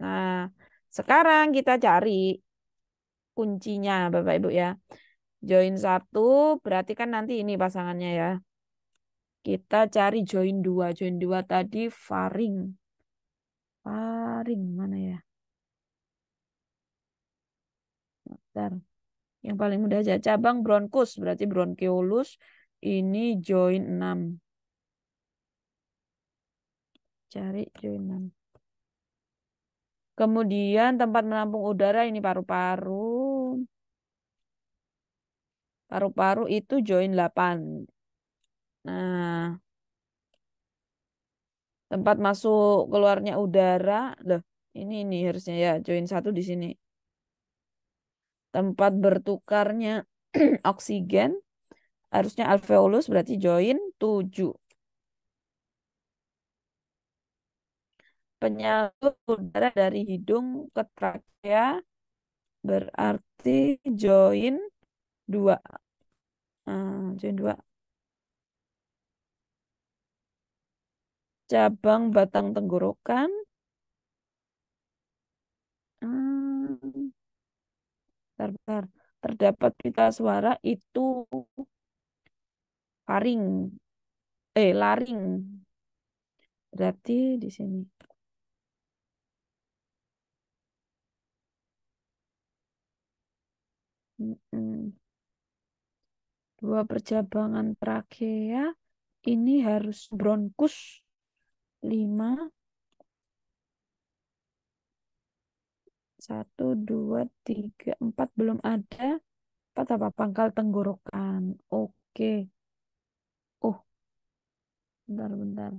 Speaker 2: Nah, sekarang kita cari kuncinya Bapak Ibu ya. Join 1 berarti kan nanti ini pasangannya ya. Kita cari join 2. Join 2 tadi faring. Faring mana ya? Bentar. Yang paling mudah aja cabang bronkus berarti bronchiolus. Ini join 6. Cari join 6. Kemudian tempat menampung udara ini paru-paru. Paru-paru itu join 8. Nah, tempat masuk keluarnya udara. Loh, ini harusnya ya join 1 di sini. Tempat bertukarnya oksigen harusnya alveolus berarti join 7. Penyalur udara dari hidung ke trakea berarti join 2. Join 2. Cabang batang tenggorokan. Bentar. Terdapat pita suara itu laring. Berarti di sini. Dua percabangan trakea ini harus bronkus 5. 1, 2, 3, 4 belum ada. apa pangkal tenggorokan. Oke. Oh, bentar.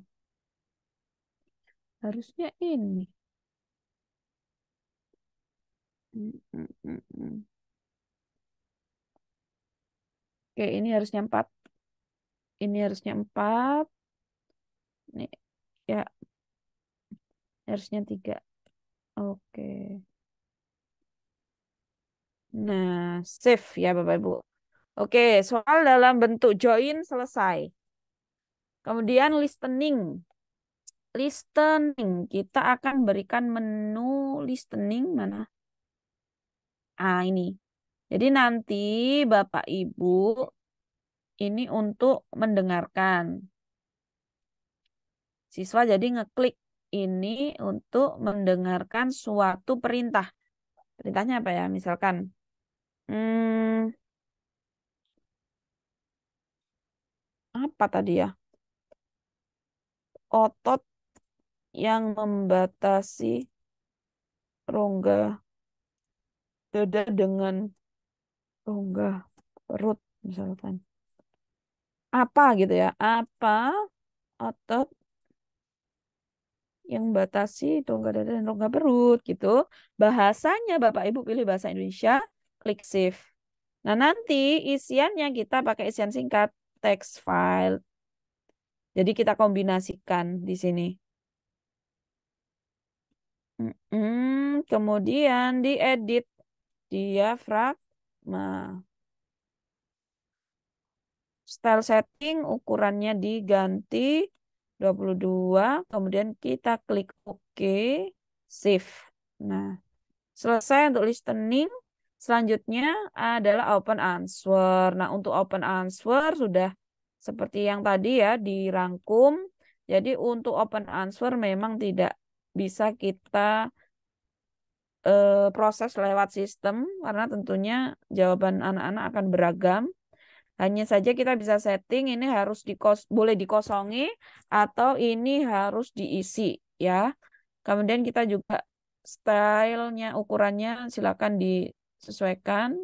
Speaker 2: Harusnya ini. Mm, mm, mm, mm. Oke, ini harusnya 4. Ini harusnya 4. Nih, ya, harusnya 3. Oke. Nah, save ya Bapak Ibu. Oke, soal dalam bentuk join selesai. Kemudian listening. Listening, kita akan berikan menu listening mana? Ah, ini. Jadi nanti Bapak Ibu ini untuk mendengarkan. Siswa jadi ngeklik ini untuk mendengarkan suatu perintah. Perintahnya apa ya? Misalkan, hmm, apa tadi ya? Otot yang membatasi rongga dada dengan rongga perut, misalkan. Apa gitu ya? Apa otot yang membatasi rongga dada dan rongga perut gitu. Bahasanya Bapak Ibu pilih bahasa Indonesia, klik save. Nah, nanti isiannya kita pakai isian singkat text file. Jadi kita kombinasikan di sini. Kemudian diedit diafragma. Style setting ukurannya diganti 22, kemudian kita klik OK, save. Nah, selesai untuk listening. Selanjutnya adalah open answer. Nah, untuk open answer sudah seperti yang tadi ya, dirangkum. Jadi untuk open answer memang tidak bisa kita proses lewat sistem karena tentunya jawaban anak-anak akan beragam. Hanya saja kita bisa setting ini harus boleh dikosongi atau ini harus diisi ya. Kemudian kita juga stylenya, ukurannya silakan disesuaikan.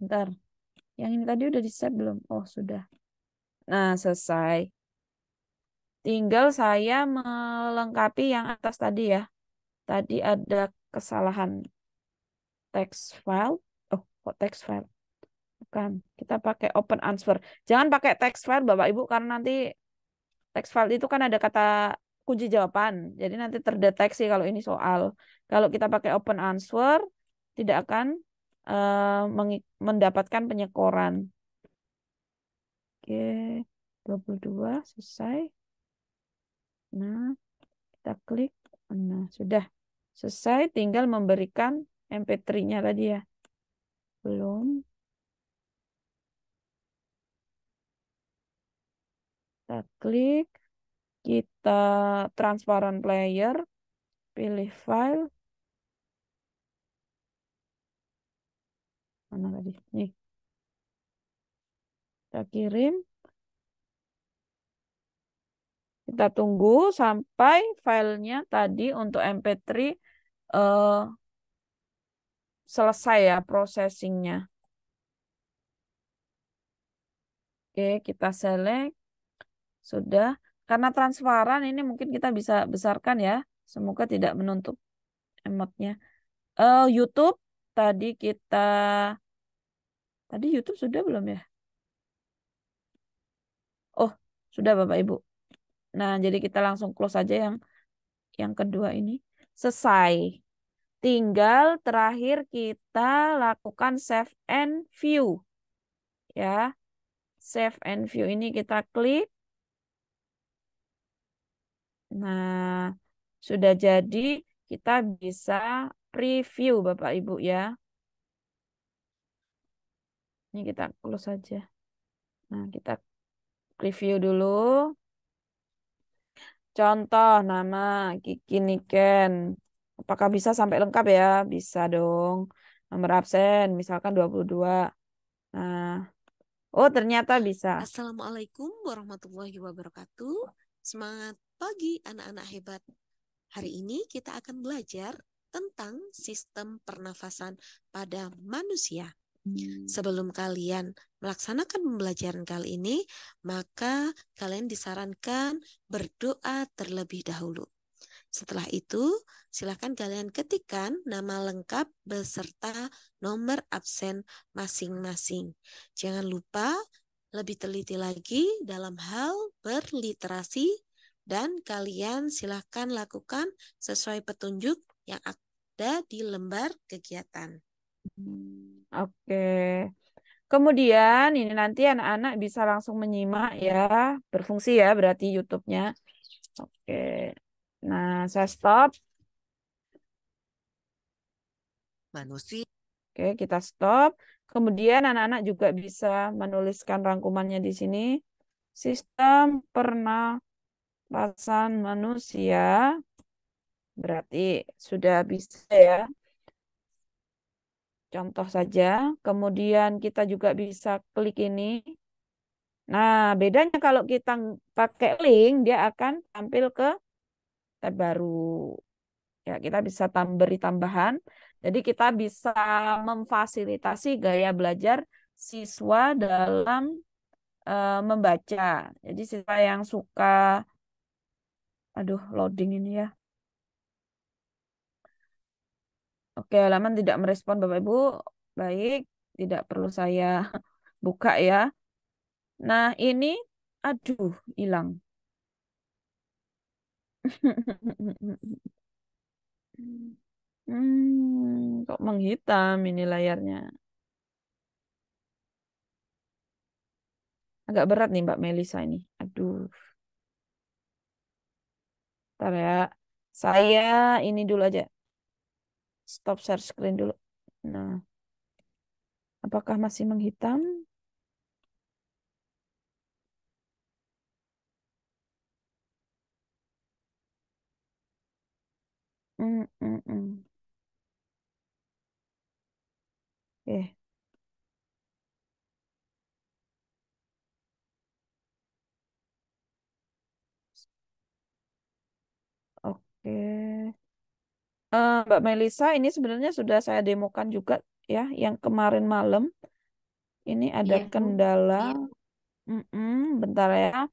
Speaker 2: Bentar, yang ini tadi udah di-save belum? Oh, sudah. Nah, selesai. Tinggal saya melengkapi yang atas tadi ya. Tadi ada kesalahan text file. Oh, kok text file? Bukan. Kita pakai open answer. Jangan pakai text file Bapak Ibu karena nanti text file itu kan ada kata kunci jawaban. Jadi nanti terdeteksi kalau ini soal. Kalau kita pakai open answer tidak akan mendapatkan penyekoran. Oke, 22 selesai. Nah, kita klik. Nah, sudah selesai. Tinggal memberikan MP3-nya tadi ya. Belum. Kita klik. Kita transparent player. Pilih file. Mana tadi? Nih. Kita kirim. Kita tunggu sampai filenya tadi untuk MP3 selesai ya processingnya. Oke, kita select. Sudah. Karena transparan ini mungkin kita bisa besarkan ya. Semoga tidak menutup emotnya. YouTube tadi tadi YouTube sudah belum ya? Oh, sudah Bapak Ibu. Nah, jadi kita langsung close aja yang kedua ini. Selesai. Tinggal terakhir kita lakukan save and view. Ya. Save and view ini kita klik. Nah, sudah jadi kita bisa preview Bapak Ibu ya. Ini kita close saja. Nah, kita preview dulu. Contoh nama Kiki Niken. Apakah bisa sampai lengkap ya? Bisa dong. Nomor absen misalkan 22. Nah, oh ternyata bisa.
Speaker 3: Assalamualaikum warahmatullahi wabarakatuh. Semangat pagi anak-anak hebat. Hari ini kita akan belajar tentang sistem pernafasan pada manusia. Sebelum kalian melaksanakan pembelajaran kali ini, maka kalian disarankan berdoa terlebih dahulu. Setelah itu, silakan kalian ketikkan nama lengkap beserta nomor absen masing-masing. Jangan lupa lebih teliti lagi dalam hal berliterasi dan kalian silakan lakukan sesuai petunjuk yang ada di lembar kegiatan.
Speaker 2: Oke. Kemudian ini nanti anak-anak bisa langsung menyimak ya, berfungsi ya berarti YouTube-nya. Oke. Nah, saya stop.
Speaker 3: Manusia.
Speaker 2: Oke, kita stop. Kemudian anak-anak juga bisa menuliskan rangkumannya di sini. Sistem pernapasan manusia. Berarti sudah bisa ya. Contoh saja. Kemudian kita juga bisa klik ini. Nah, bedanya kalau kita pakai link, dia akan tampil ke tab baru. Ya, kita bisa beri tambahan. Jadi kita bisa memfasilitasi gaya belajar siswa dalam membaca. Jadi siswa yang suka, aduh loading ini ya. Oke, halaman tidak merespon Bapak Ibu. Baik, tidak perlu saya buka ya. Nah, ini, aduh, hilang. Kok menghitam ini layarnya. Agak berat nih Mbak Melisa ini. Aduh, ntar ya. Saya ini dulu aja. Stop share screen dulu. Nah, apakah masih menghitam? Hmm, hmm, hmm. Oke, oke. Mbak Melisa, ini sebenarnya sudah saya demokan juga ya, yang kemarin malam. Ini ada
Speaker 1: Iya, Bu.
Speaker 2: kendala.
Speaker 1: Iya.
Speaker 2: Bentar ya.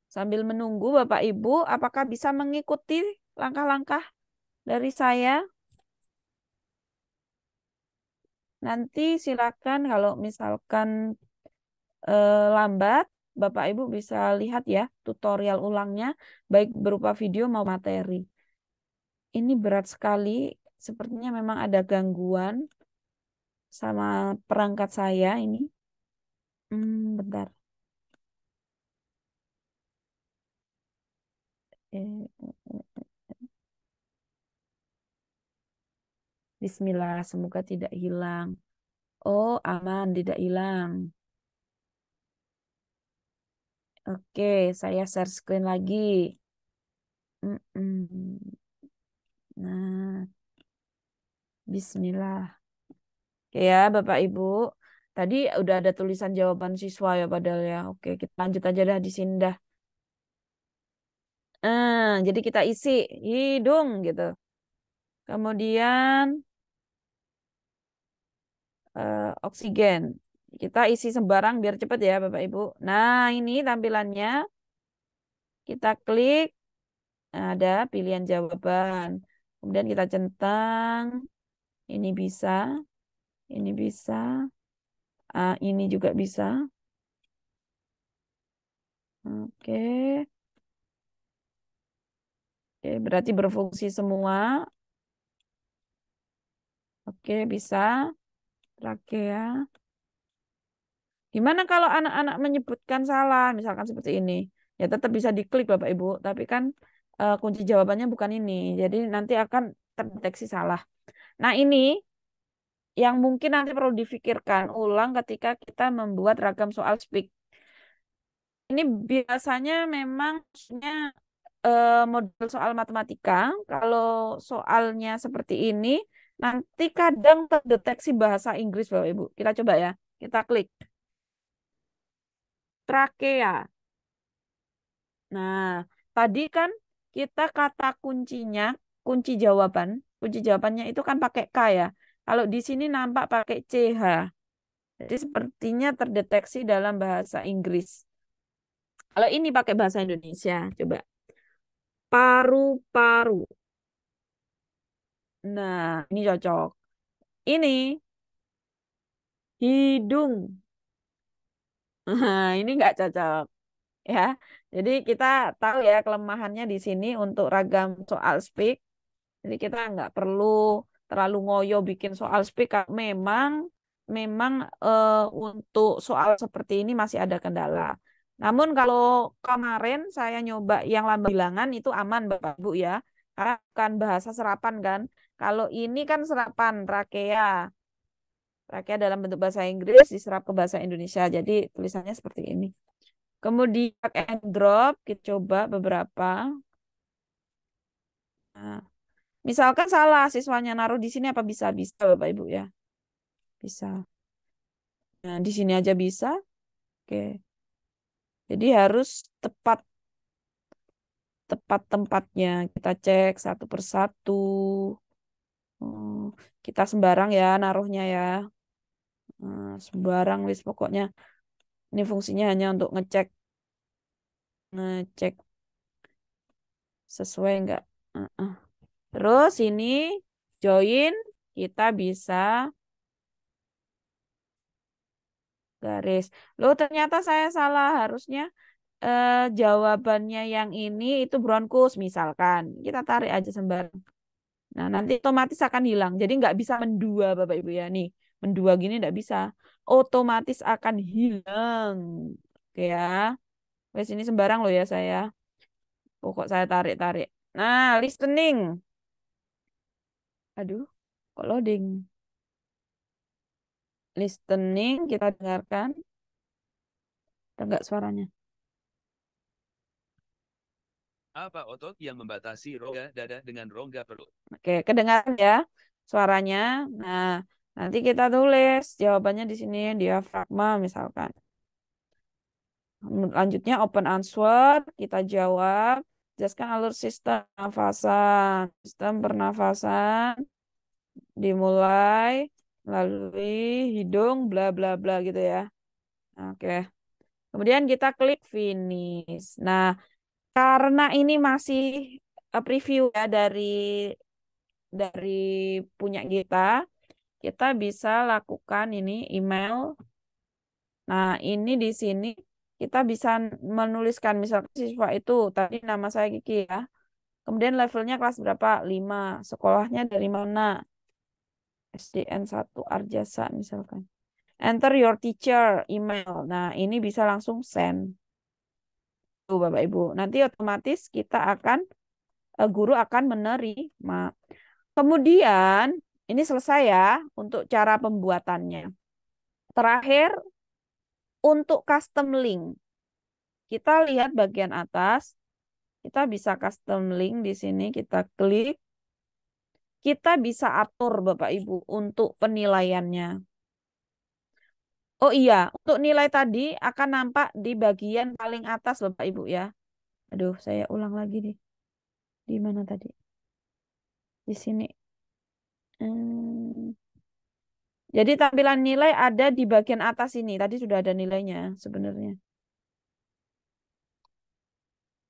Speaker 2: Sambil menunggu Bapak Ibu, apakah bisa mengikuti langkah-langkah dari saya? Nanti silakan kalau misalkan lambat, Bapak Ibu bisa lihat ya tutorial ulangnya, baik berupa video maupun materi. Ini berat sekali, sepertinya memang ada gangguan sama perangkat saya ini. Bentar. Eh, Bismillah, semoga tidak hilang. Oh, aman, tidak hilang. Oke, saya share screen lagi. Mm-mm. Nah, Bismillah. Oke ya, Bapak Ibu. Tadi udah ada tulisan jawaban siswa ya padahal ya. Oke, kita lanjut aja dah di sini dah. Jadi kita isi hidung gitu. Kemudian oksigen. Kita isi sembarang biar cepet ya Bapak Ibu. Nah, ini tampilannya. Kita klik, ada pilihan jawaban. Kemudian kita centang. Ini bisa, ini bisa, ini juga bisa. Oke. Oke, berarti berfungsi semua. Oke, bisa. Trachea. Gimana kalau anak-anak menyebutkan salah, misalkan seperti ini? Ya tetap bisa diklik Bapak Ibu, tapi kan kunci jawabannya bukan ini. Jadi nanti akan terdeteksi salah. Nah, ini yang mungkin nanti perlu difikirkan ulang ketika kita membuat ragam soal speak. Ini biasanya memang maksudnya model soal matematika. Kalau soalnya seperti ini, nanti kadang terdeteksi bahasa Inggris, Bapak Ibu. Kita coba ya. Kita klik. Trakea. Nah, tadi kan kita kata kuncinya kunci jawaban. Kunci jawabannya itu kan pakai K ya. Kalau di sini nampak pakai CH. Jadi sepertinya terdeteksi dalam bahasa Inggris. Kalau ini pakai bahasa Indonesia, coba. Paru-paru. Nah, ini cocok. Ini hidung. Nah, ini nggak cocok. Ya, jadi kita tahu ya kelemahannya di sini untuk ragam soal speak. Jadi kita nggak perlu terlalu ngoyo bikin soal speak. Memang memang untuk soal seperti ini masih ada kendala. Namun kalau kemarin saya nyoba yang lambang bilangan itu aman Bapak Ibu ya. Karena bukan bahasa serapan kan. Kalau ini kan serapan rakea. Rakea dalam bentuk bahasa Inggris diserap ke bahasa Indonesia. Jadi tulisannya seperti ini. Kemudian drag and drop, kita coba beberapa. Nah, misalkan salah siswanya naruh di sini apa bisa? Bisa Bapak Ibu ya. Bisa. Nah, di sini aja bisa. Oke. Jadi harus tepat tepat tempatnya. Kita cek satu persatu. Kita sembarang ya naruhnya ya. Sembarang wis pokoknya. Ini fungsinya hanya untuk ngecek sesuai enggak. Terus ini join kita bisa garis. Loh, ternyata saya salah. Harusnya jawabannya yang ini itu bronkus misalkan. Kita tarik aja sembarang. Nah, nanti otomatis akan hilang. Jadi nggak bisa mendua Bapak Ibu ya. Nih, mendua gini nggak bisa. Otomatis akan hilang. Oke ya. Wes ini sembarang loh ya saya. Pokok saya tarik-tarik. Nah, listening. Aduh, kok loading? Listening, kita dengarkan. Ada nggak suaranya?
Speaker 4: Apa otot yang membatasi rongga dada dengan rongga perut?
Speaker 2: Oke, kedengaran ya suaranya. Nah, nanti kita tulis jawabannya di sini diafragma misalkan. Lanjutnya open answer, kita jawab. Jelaskan alur sistem pernafasan. Sistem pernafasan dimulai melalui hidung bla bla bla gitu ya. Oke. Kemudian kita klik finish. Nah, karena ini masih preview ya dari punya kita bisa lakukan ini email. Nah, ini di sini kita bisa menuliskan misalkan siswa itu tadi nama saya Kiki ya. Kemudian levelnya kelas berapa? 5. Sekolahnya dari mana? SDN 1 Arjasa misalkan. Enter your teacher email. Nah, ini bisa langsung send. Tuh Bapak Ibu. Nanti otomatis guru akan menerima. Kemudian ini selesai ya untuk cara pembuatannya. Terakhir untuk custom link. Kita lihat bagian atas. Kita bisa custom link di sini, kita klik. Kita bisa atur Bapak Ibu untuk penilaiannya. Oh iya, untuk nilai tadi akan nampak di bagian paling atas Bapak Ibu ya. Aduh, saya ulang lagi nih. Di mana tadi? Di sini. Jadi tampilan nilai ada di bagian atas ini. Tadi sudah ada nilainya sebenarnya.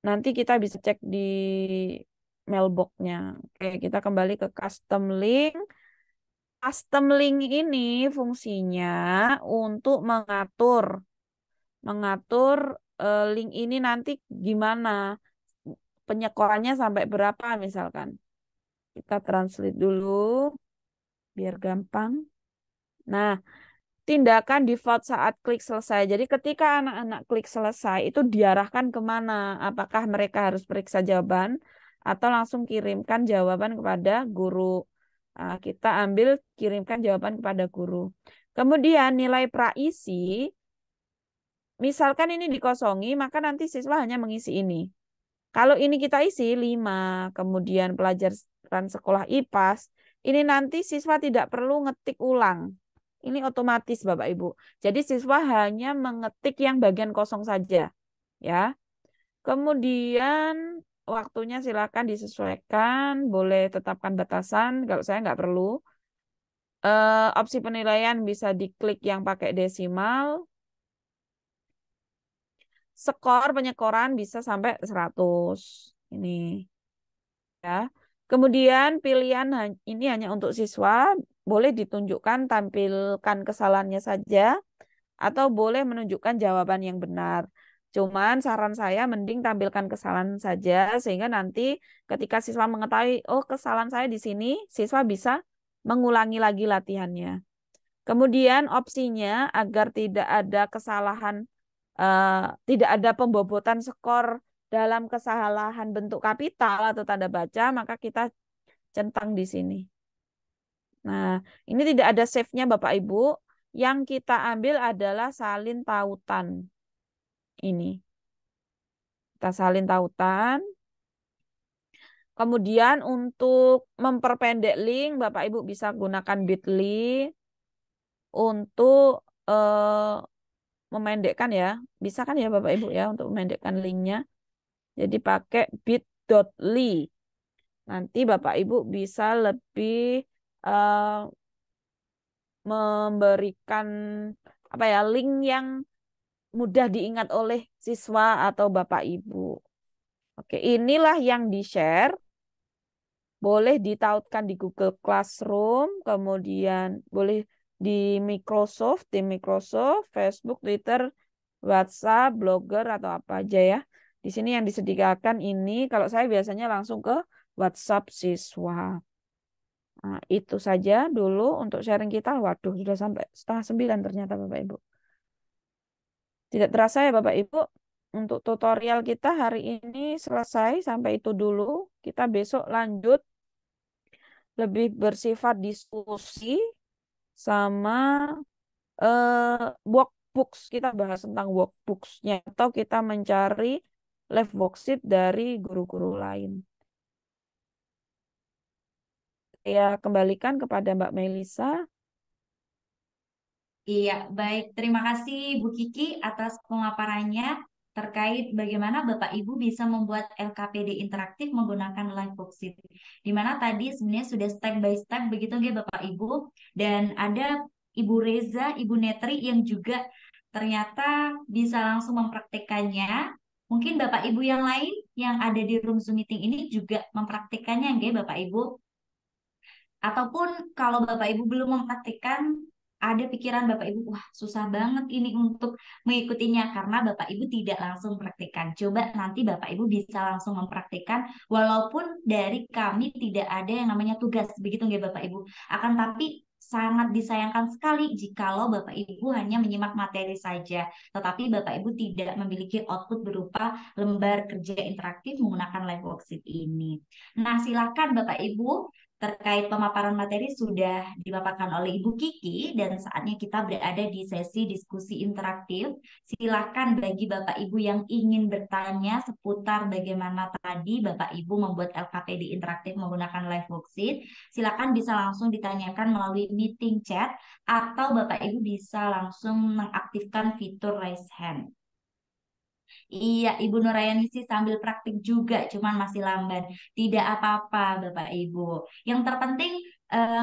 Speaker 2: Nanti kita bisa cek di mailbox-nya. Oke, kita kembali ke custom link. Custom link ini fungsinya untuk mengatur link ini nanti gimana penyekorannya sampai berapa misalkan. Kita translate dulu biar gampang. Nah, tindakan default saat klik selesai. Jadi ketika anak-anak klik selesai itu diarahkan kemana? Apakah mereka harus periksa jawaban atau langsung kirimkan jawaban kepada guru? Nah, kita ambil kirimkan jawaban kepada guru. Kemudian nilai praisi, misalkan ini dikosongi, maka nanti siswa hanya mengisi ini. Kalau ini kita isi 5, kemudian pelajaran sekolah IPAS, ini nanti siswa tidak perlu ngetik ulang. Ini otomatis Bapak Ibu. Jadi siswa hanya mengetik yang bagian kosong saja. Ya. Kemudian waktunya silakan disesuaikan, boleh tetapkan batasan. Kalau saya nggak perlu. Opsi penilaian bisa diklik yang pakai desimal. Skor penyekoran bisa sampai 100. Ini ya. Kemudian pilihan ini hanya untuk siswa, boleh ditunjukkan tampilkan kesalahannya saja atau boleh menunjukkan jawaban yang benar. Cuman saran saya mending tampilkan kesalahan saja sehingga nanti ketika siswa mengetahui oh kesalahan saya di sini, siswa bisa mengulangi lagi latihannya. Kemudian opsinya agar tidak ada kesalahan, tidak ada pembobotan skor dalam kesalahan bentuk kapital atau tanda baca, maka kita centang di sini. Nah, ini tidak ada save-nya Bapak Ibu. Yang kita ambil adalah salin tautan. Ini. Kita salin tautan. Kemudian untuk memperpendek link, Bapak Ibu bisa gunakan bit.ly untuk memendekkan ya. Bisa kan ya Bapak Ibu ya untuk memendekkan linknya. Jadi pakai bit.ly. Nanti Bapak Ibu bisa lebih memberikan apa ya link yang mudah diingat oleh siswa atau Bapak Ibu. Oke, inilah yang di-share. Boleh ditautkan di Google Classroom, kemudian boleh di Microsoft, Facebook, Twitter, WhatsApp, Blogger atau apa aja ya. Di sini yang disediakan ini, kalau saya biasanya langsung ke WhatsApp siswa. Nah, itu saja dulu untuk sharing kita. Waduh, sudah sampai 8:30 ternyata Bapak Ibu. Tidak terasa ya Bapak Ibu, untuk tutorial kita hari ini selesai sampai itu dulu. Kita besok lanjut lebih bersifat diskusi sama workbooks. Kita bahas tentang workbooks-nya atau kita mencari live worksheet dari guru-guru lain. Saya kembalikan kepada Mbak Melisa.
Speaker 1: Iya, baik. Terima kasih Bu Kiki atas pemaparannya terkait bagaimana Bapak Ibu bisa membuat LKPD interaktif menggunakan live worksheet. Di mana tadi sebenarnya sudah step by step begitu ya Bapak Ibu. Dan ada Ibu Reza, Ibu Netri yang juga ternyata bisa langsung mempraktekannya. Mungkin Bapak Ibu yang lain yang ada di room Zoom meeting ini juga mempraktekannya ya Bapak Ibu. Ataupun kalau Bapak Ibu belum mempraktikkan, ada pikiran Bapak Ibu, wah susah banget ini untuk mengikutinya karena Bapak Ibu tidak langsung praktikkan. Coba nanti Bapak Ibu bisa langsung mempraktikkan, walaupun dari kami tidak ada yang namanya tugas, begitu nggak Bapak Ibu. Akan tapi sangat disayangkan sekali jikalau Bapak Ibu hanya menyimak materi saja, tetapi Bapak Ibu tidak memiliki output berupa lembar kerja interaktif menggunakan live worksheet ini. Nah, silakan Bapak Ibu terkait pemaparan materi sudah dipaparkan oleh Ibu Kiki dan saatnya kita berada di sesi diskusi interaktif. Silakan bagi Bapak Ibu yang ingin bertanya seputar bagaimana tadi Bapak Ibu membuat LKPD interaktif menggunakan live worksheet, silakan bisa langsung ditanyakan melalui meeting chat atau Bapak Ibu bisa langsung mengaktifkan fitur raise hand. Iya, Ibu Nurayani sih sambil praktik juga, cuman masih lamban. Tidak apa-apa, Bapak Ibu. Yang terpenting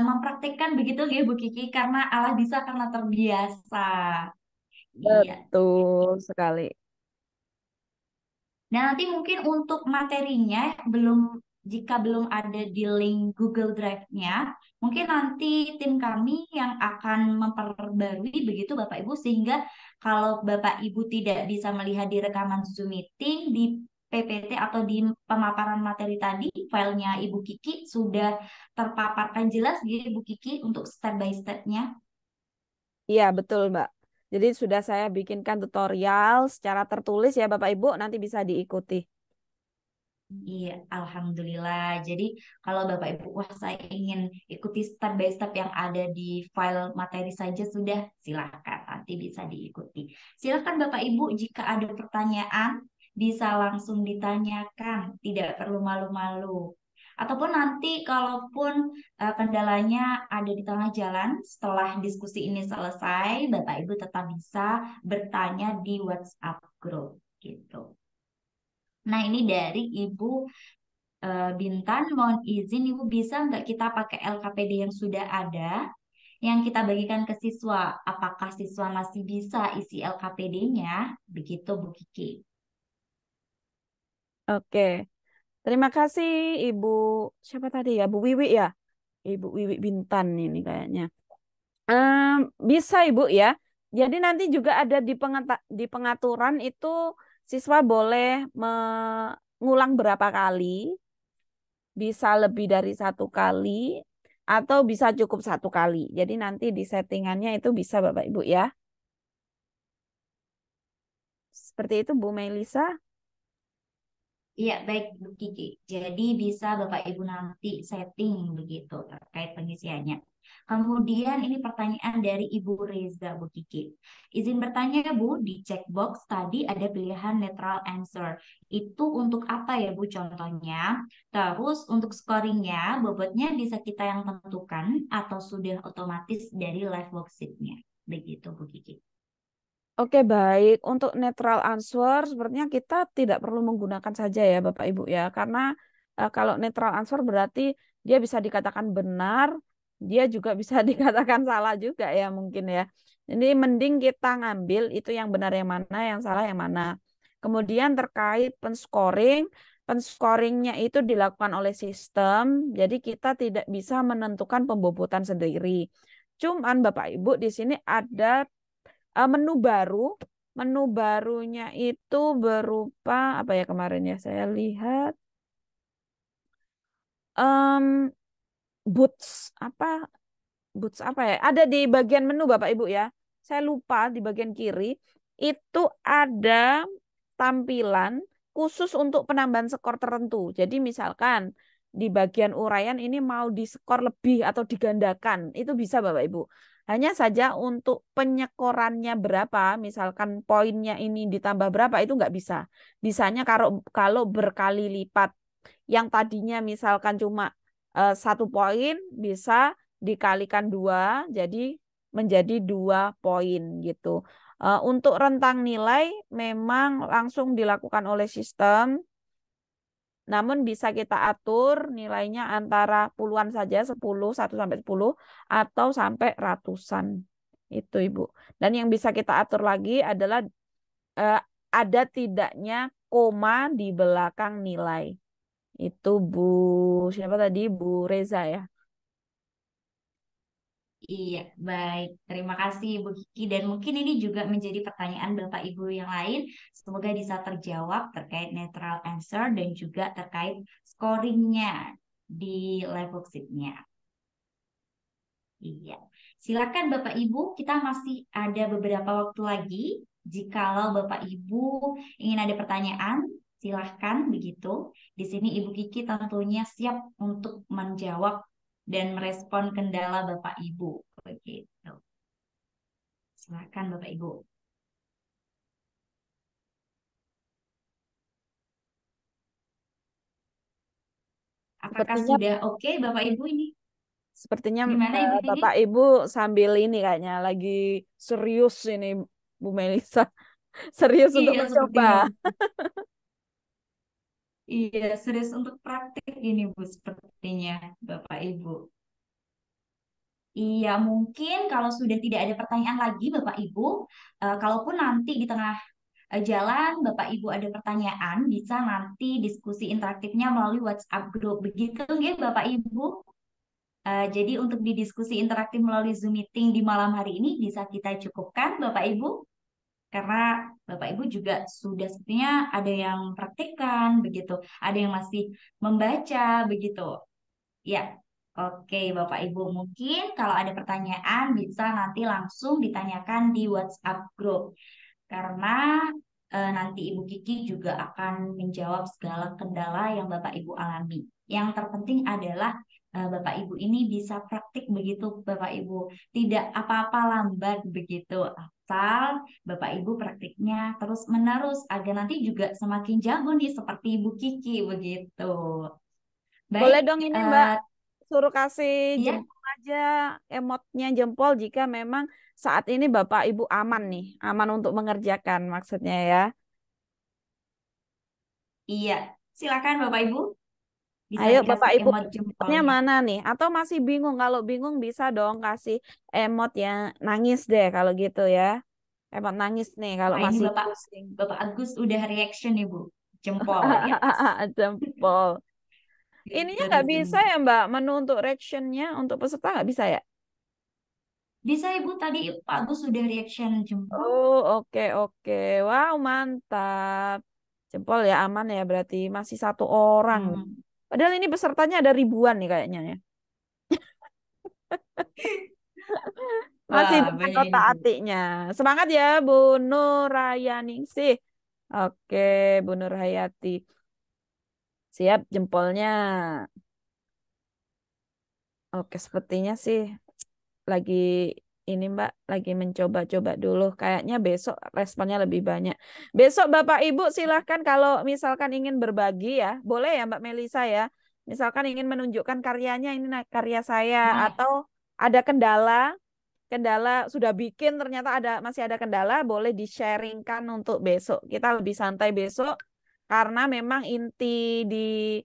Speaker 1: mempraktikkan begitu ya, Bu Kiki, karena Allah bisa karena terbiasa. Iya.
Speaker 2: Betul sekali.
Speaker 1: Dan nanti mungkin untuk materinya jika belum ada di link Google Drive-nya, mungkin nanti tim kami yang akan memperbarui begitu Bapak Ibu sehingga kalau Bapak Ibu tidak bisa melihat di rekaman Zoom meeting di PPT atau di pemaparan materi tadi, filenya Ibu Kiki sudah terpaparkan jelas di Ibu Kiki untuk step by step-nya.
Speaker 2: Iya, betul, Mbak. Jadi sudah saya bikinkan tutorial secara tertulis ya Bapak Ibu, nanti bisa diikuti.
Speaker 1: Iya, alhamdulillah. Jadi kalau Bapak Ibu, wah saya ingin ikuti step by step yang ada di file materi saja sudah, silakan nanti bisa diikuti. Silakan Bapak Ibu jika ada pertanyaan bisa langsung ditanyakan, tidak perlu malu-malu. Ataupun nanti kalaupun kendalanya ada di tengah jalan setelah diskusi ini selesai, Bapak Ibu tetap bisa bertanya di WhatsApp group gitu. Nah, ini dari Ibu Bintan, mohon izin Ibu bisa nggak kita pakai LKPD yang sudah ada, yang kita bagikan ke siswa. Apakah siswa masih bisa isi LKPD-nya? Begitu Bu Kiki.
Speaker 2: Oke. Terima kasih Ibu, siapa tadi ya? Bu Wiwi ya? Ibu Wiwi Bintan ini kayaknya. Em, Bisa Ibu ya. Jadi nanti juga ada di pengaturan itu siswa boleh mengulang berapa kali, bisa lebih dari satu kali, atau bisa cukup satu kali. Jadi nanti di settingannya itu bisa Bapak Ibu ya. Seperti itu Bu Melisa.
Speaker 1: Iya, baik Bu Kiki. Jadi bisa Bapak Ibu nanti setting begitu terkait pengisiannya. Kemudian ini pertanyaan dari Ibu Reza Bu Kiki. Izin bertanya Bu, di checkbox tadi ada pilihan netral answer. Itu untuk apa ya Bu contohnya? Terus untuk scoringnya, bobotnya bisa kita yang tentukan atau sudah otomatis dari live worksheet-nya. Begitu Bu Kiki.
Speaker 2: Oke, baik. Untuk netral answer, sepertinya kita tidak perlu menggunakan saja ya, Bapak Ibu ya. Karena kalau netral answer berarti dia bisa dikatakan benar, dia juga bisa dikatakan salah juga ya mungkin ya. Ini mending kita ngambil itu yang benar yang mana, yang salah yang mana. Kemudian terkait penscoring, penscoringnya itu dilakukan oleh sistem, jadi kita tidak bisa menentukan pembobotan sendiri. Cuman Bapak Ibu di sini ada menu baru. Menu barunya itu berupa apa ya kemarin ya saya lihat em boots apa boots apa ya? Ada di bagian menu Bapak Ibu ya. Saya lupa di bagian kiri itu ada tampilan khusus untuk penambahan skor tertentu. Jadi misalkan di bagian uraian ini mau diskor lebih atau digandakan, itu bisa Bapak Ibu. Hanya saja untuk penyekorannya berapa, misalkan poinnya ini ditambah berapa, itu nggak bisa. Bisanya kalau kalau berkali lipat. Yang tadinya misalkan cuma 1 poin bisa dikalikan 2, jadi menjadi 2 poin gitu. Untuk rentang nilai memang langsung dilakukan oleh sistem, namun bisa kita atur nilainya antara puluhan saja, 10, 1 sampai 10, atau sampai ratusan. Itu Ibu. Dan yang bisa kita atur lagi adalah eh, ada tidaknya koma di belakang nilai. Itu Bu, siapa tadi? Bu Reza ya.
Speaker 1: Iya, baik. Terima kasih Bu Kiki. Dan mungkin ini juga menjadi pertanyaan Bapak Ibu yang lain. Semoga bisa terjawab terkait netral answer dan juga terkait scoringnya di live worksheet-nya. Iya. Silakan Bapak Ibu, kita masih ada beberapa waktu lagi. Jikalau Bapak Ibu ingin ada pertanyaan, silahkan begitu. Di sini Ibu Kiki tentunya siap untuk menjawab dan merespon kendala Bapak Ibu. Begitu. Silakan Bapak Ibu. Apakah
Speaker 2: Sepertinya
Speaker 1: sudah oke Bapak Ibu ini?
Speaker 2: sepertinya
Speaker 1: Gimana Ibu Kiki?
Speaker 2: Bapak Ibu sambil ini kayaknya lagi serius ini Bu Melisa. Serius untuk
Speaker 1: Iya,
Speaker 2: mencoba.
Speaker 1: sepertinya Bu. Iya, serius untuk praktik ini Bu, sepertinya Bapak Ibu. Iya, mungkin kalau sudah tidak ada pertanyaan lagi, Bapak Ibu, kalaupun nanti di tengah jalan Bapak Ibu ada pertanyaan, bisa nanti diskusi interaktifnya melalui WhatsApp group. Begitu ya, Bapak Ibu. Jadi untuk di diskusi interaktif melalui Zoom meeting di malam hari ini bisa kita cukupkan, Bapak Ibu, karena Bapak Ibu juga sudah sepertinya ada yang praktikkan, begitu, ada yang masih membaca, begitu. Ya, oke Bapak Ibu. Mungkin kalau ada pertanyaan bisa nanti langsung ditanyakan di WhatsApp group. Karena nanti Ibu Kiki juga akan menjawab segala kendala yang Bapak Ibu alami. Yang terpenting adalah Bapak Ibu ini bisa praktik begitu Bapak Ibu. Tidak apa-apa lambat begitu. Asal Bapak Ibu praktiknya terus menerus agar nanti juga semakin jago nih seperti Ibu Kiki begitu.
Speaker 2: Boleh
Speaker 1: Baik,
Speaker 2: dong ini Mbak, suruh kasih
Speaker 1: ya.
Speaker 2: jempol aja, emotnya jempol jika memang saat ini Bapak Ibu aman nih, aman untuk mengerjakan maksudnya ya.
Speaker 1: Iya, silakan Bapak Ibu bisa
Speaker 2: Ayo Bapak
Speaker 1: dikasih
Speaker 2: Ibu,
Speaker 1: emot
Speaker 2: emotnya
Speaker 1: jempolnya.
Speaker 2: mana nih? Atau masih bingung? Kalau bingung bisa dong kasih emot yang nangis deh kalau gitu ya. Emot nangis nih kalau
Speaker 1: Wah, ini
Speaker 2: masih
Speaker 1: Bapak
Speaker 2: pusing.
Speaker 1: Bapak Agus udah reaction nih, Bu. Jempol ya.
Speaker 2: Jempol. Ininya nggak bisa
Speaker 1: Diterusin.
Speaker 2: ya Mbak, menu untuk reactionnya untuk peserta nggak bisa ya?
Speaker 1: Bisa Ibu, tadi Pak Agus sudah reaction jempol.
Speaker 2: Oh, oke oke. Wow, mantap. Jempol ya aman ya berarti masih satu orang nih.
Speaker 1: Hmm.
Speaker 2: Padahal ini pesertanya ada ribuan nih kayaknya ya. Masih
Speaker 1: Wah,
Speaker 2: dengan
Speaker 1: banyak ini
Speaker 2: otak
Speaker 1: Bu.
Speaker 2: atiknya. Semangat ya Bu Nurayaningsih. Oke, Bu Nurhayati. Siap jempolnya. Oke, sepertinya sih lagi ini Mbak, lagi mencoba-coba dulu. Kayaknya besok responnya lebih banyak. Besok Bapak Ibu silahkan kalau misalkan ingin berbagi ya, boleh ya Mbak Melisa ya. Misalkan ingin menunjukkan karyanya, ini karya saya
Speaker 1: Boleh.
Speaker 2: atau ada kendala, sudah bikin ternyata masih ada kendala, boleh di-sharingkan untuk besok. Kita lebih santai besok karena memang di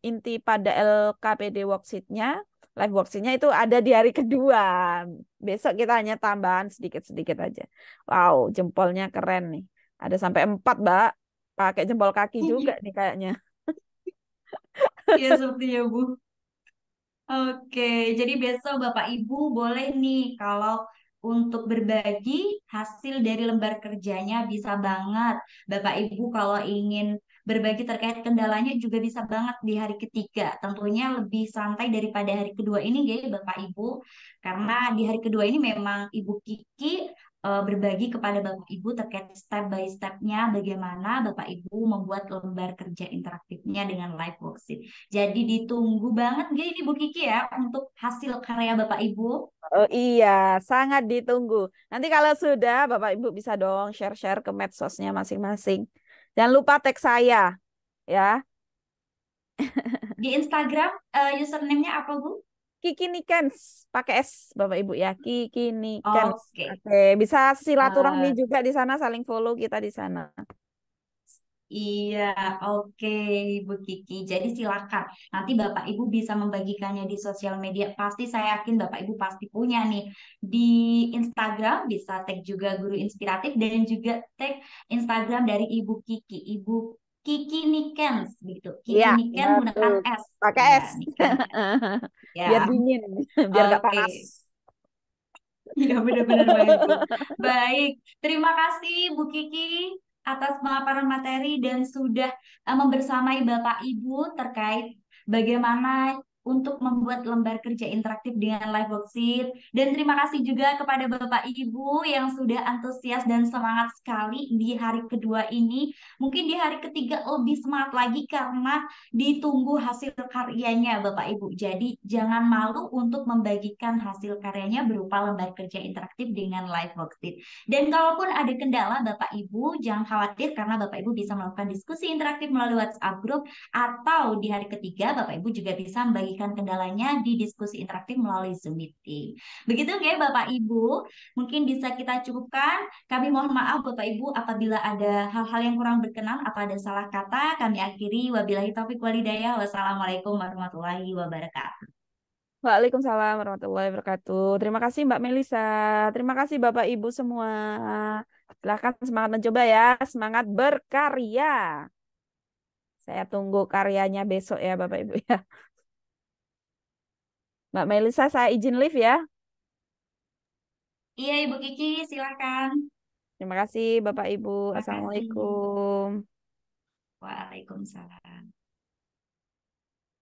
Speaker 2: inti pada LKPD worksheet-nya, live worksheet-nya itu ada di hari kedua. Besok kita hanya tambahan sedikit-sedikit aja. Wow, jempolnya keren nih. Ada sampai 4, Mbak. Pakai jempol kaki juga nih kayaknya.
Speaker 1: Iya, sepertinya Bu. Oke, jadi besok Bapak Ibu boleh nih kalau untuk berbagi hasil dari lembar kerjanya bisa banget. Bapak Ibu kalau ingin berbagi terkait kendalanya juga bisa banget di hari ketiga. Tentunya lebih santai daripada hari kedua ini ya Bapak Ibu. Karena di hari kedua ini memang Ibu Kiki berbagi kepada Bapak Ibu terkait step by stepnya bagaimana Bapak Ibu membuat lembar kerja interaktifnya dengan live worksheet. Jadi ditunggu banget gak ini Bu Kiki ya untuk hasil karya Bapak Ibu.
Speaker 2: Oh iya, sangat ditunggu. Nanti kalau sudah, Bapak Ibu bisa dong share-share ke medsosnya masing-masing. Jangan lupa tag saya, ya.
Speaker 1: Di Instagram username-nya apa Bu?
Speaker 2: Kiki Nikens, pakai S, Bapak Ibu ya. Kiki Nikens.
Speaker 1: Oke.
Speaker 2: Oke, bisa silaturahmi
Speaker 1: Eh,
Speaker 2: juga di sana, saling follow kita di sana.
Speaker 1: iya, oke Bu Kiki. Jadi silakan. Nanti Bapak Ibu bisa membagikannya di sosial media. Pasti saya yakin Bapak Ibu pasti punya nih. Di Instagram bisa tag juga guru inspiratif dan juga tag Instagram dari Ibu Kiki. Ibu Kiki Nikens gitu.
Speaker 2: Iya,
Speaker 1: Kiki Niken
Speaker 2: betul.
Speaker 1: menggunakan S.
Speaker 2: Pakai
Speaker 1: Iya,
Speaker 2: S.
Speaker 1: Niken.
Speaker 2: Biar
Speaker 1: Ya,
Speaker 2: dingin, biar gak
Speaker 1: oke.
Speaker 2: panas.
Speaker 1: Iya benar-benar baik Bu. Baik, terima kasih Bu Kiki atas pemaparan materi dan sudah membersamai Bapak Ibu terkait bagaimana untuk membuat lembar kerja interaktif dengan live worksheet. Dan terima kasih juga kepada Bapak Ibu yang sudah antusias dan semangat sekali di hari kedua ini. Mungkin di hari ketiga lebih semangat lagi karena ditunggu hasil karyanya Bapak Ibu. Jadi jangan malu untuk membagikan hasil karyanya berupa lembar kerja interaktif dengan live worksheet. Dan kalaupun ada kendala Bapak Ibu jangan khawatir karena Bapak Ibu bisa melakukan diskusi interaktif melalui WhatsApp group atau di hari ketiga Bapak Ibu juga bisa membagikan kendalanya di diskusi interaktif melalui Zoom meeting. Begitu ya Bapak Ibu, mungkin bisa kita cukupkan. Kami mohon maaf Bapak Ibu apabila ada hal-hal yang kurang berkenan atau ada salah kata. Kami akhiri wabillahi taufik walhidayah. Wassalamualaikum warahmatullahi wabarakatuh.
Speaker 2: Waalaikumsalam warahmatullahi wabarakatuh. Terima kasih Mbak Melisa. Terima kasih Bapak Ibu semua. Silahkan semangat mencoba ya. Semangat berkarya. Saya tunggu karyanya besok ya Bapak Ibu ya. Mbak Melisa saya izin live ya.
Speaker 1: Iya Ibu Kiki, silakan.
Speaker 2: Terima kasih Bapak Ibu.
Speaker 1: Terima kasih.
Speaker 2: Assalamualaikum.
Speaker 1: Waalaikumsalam.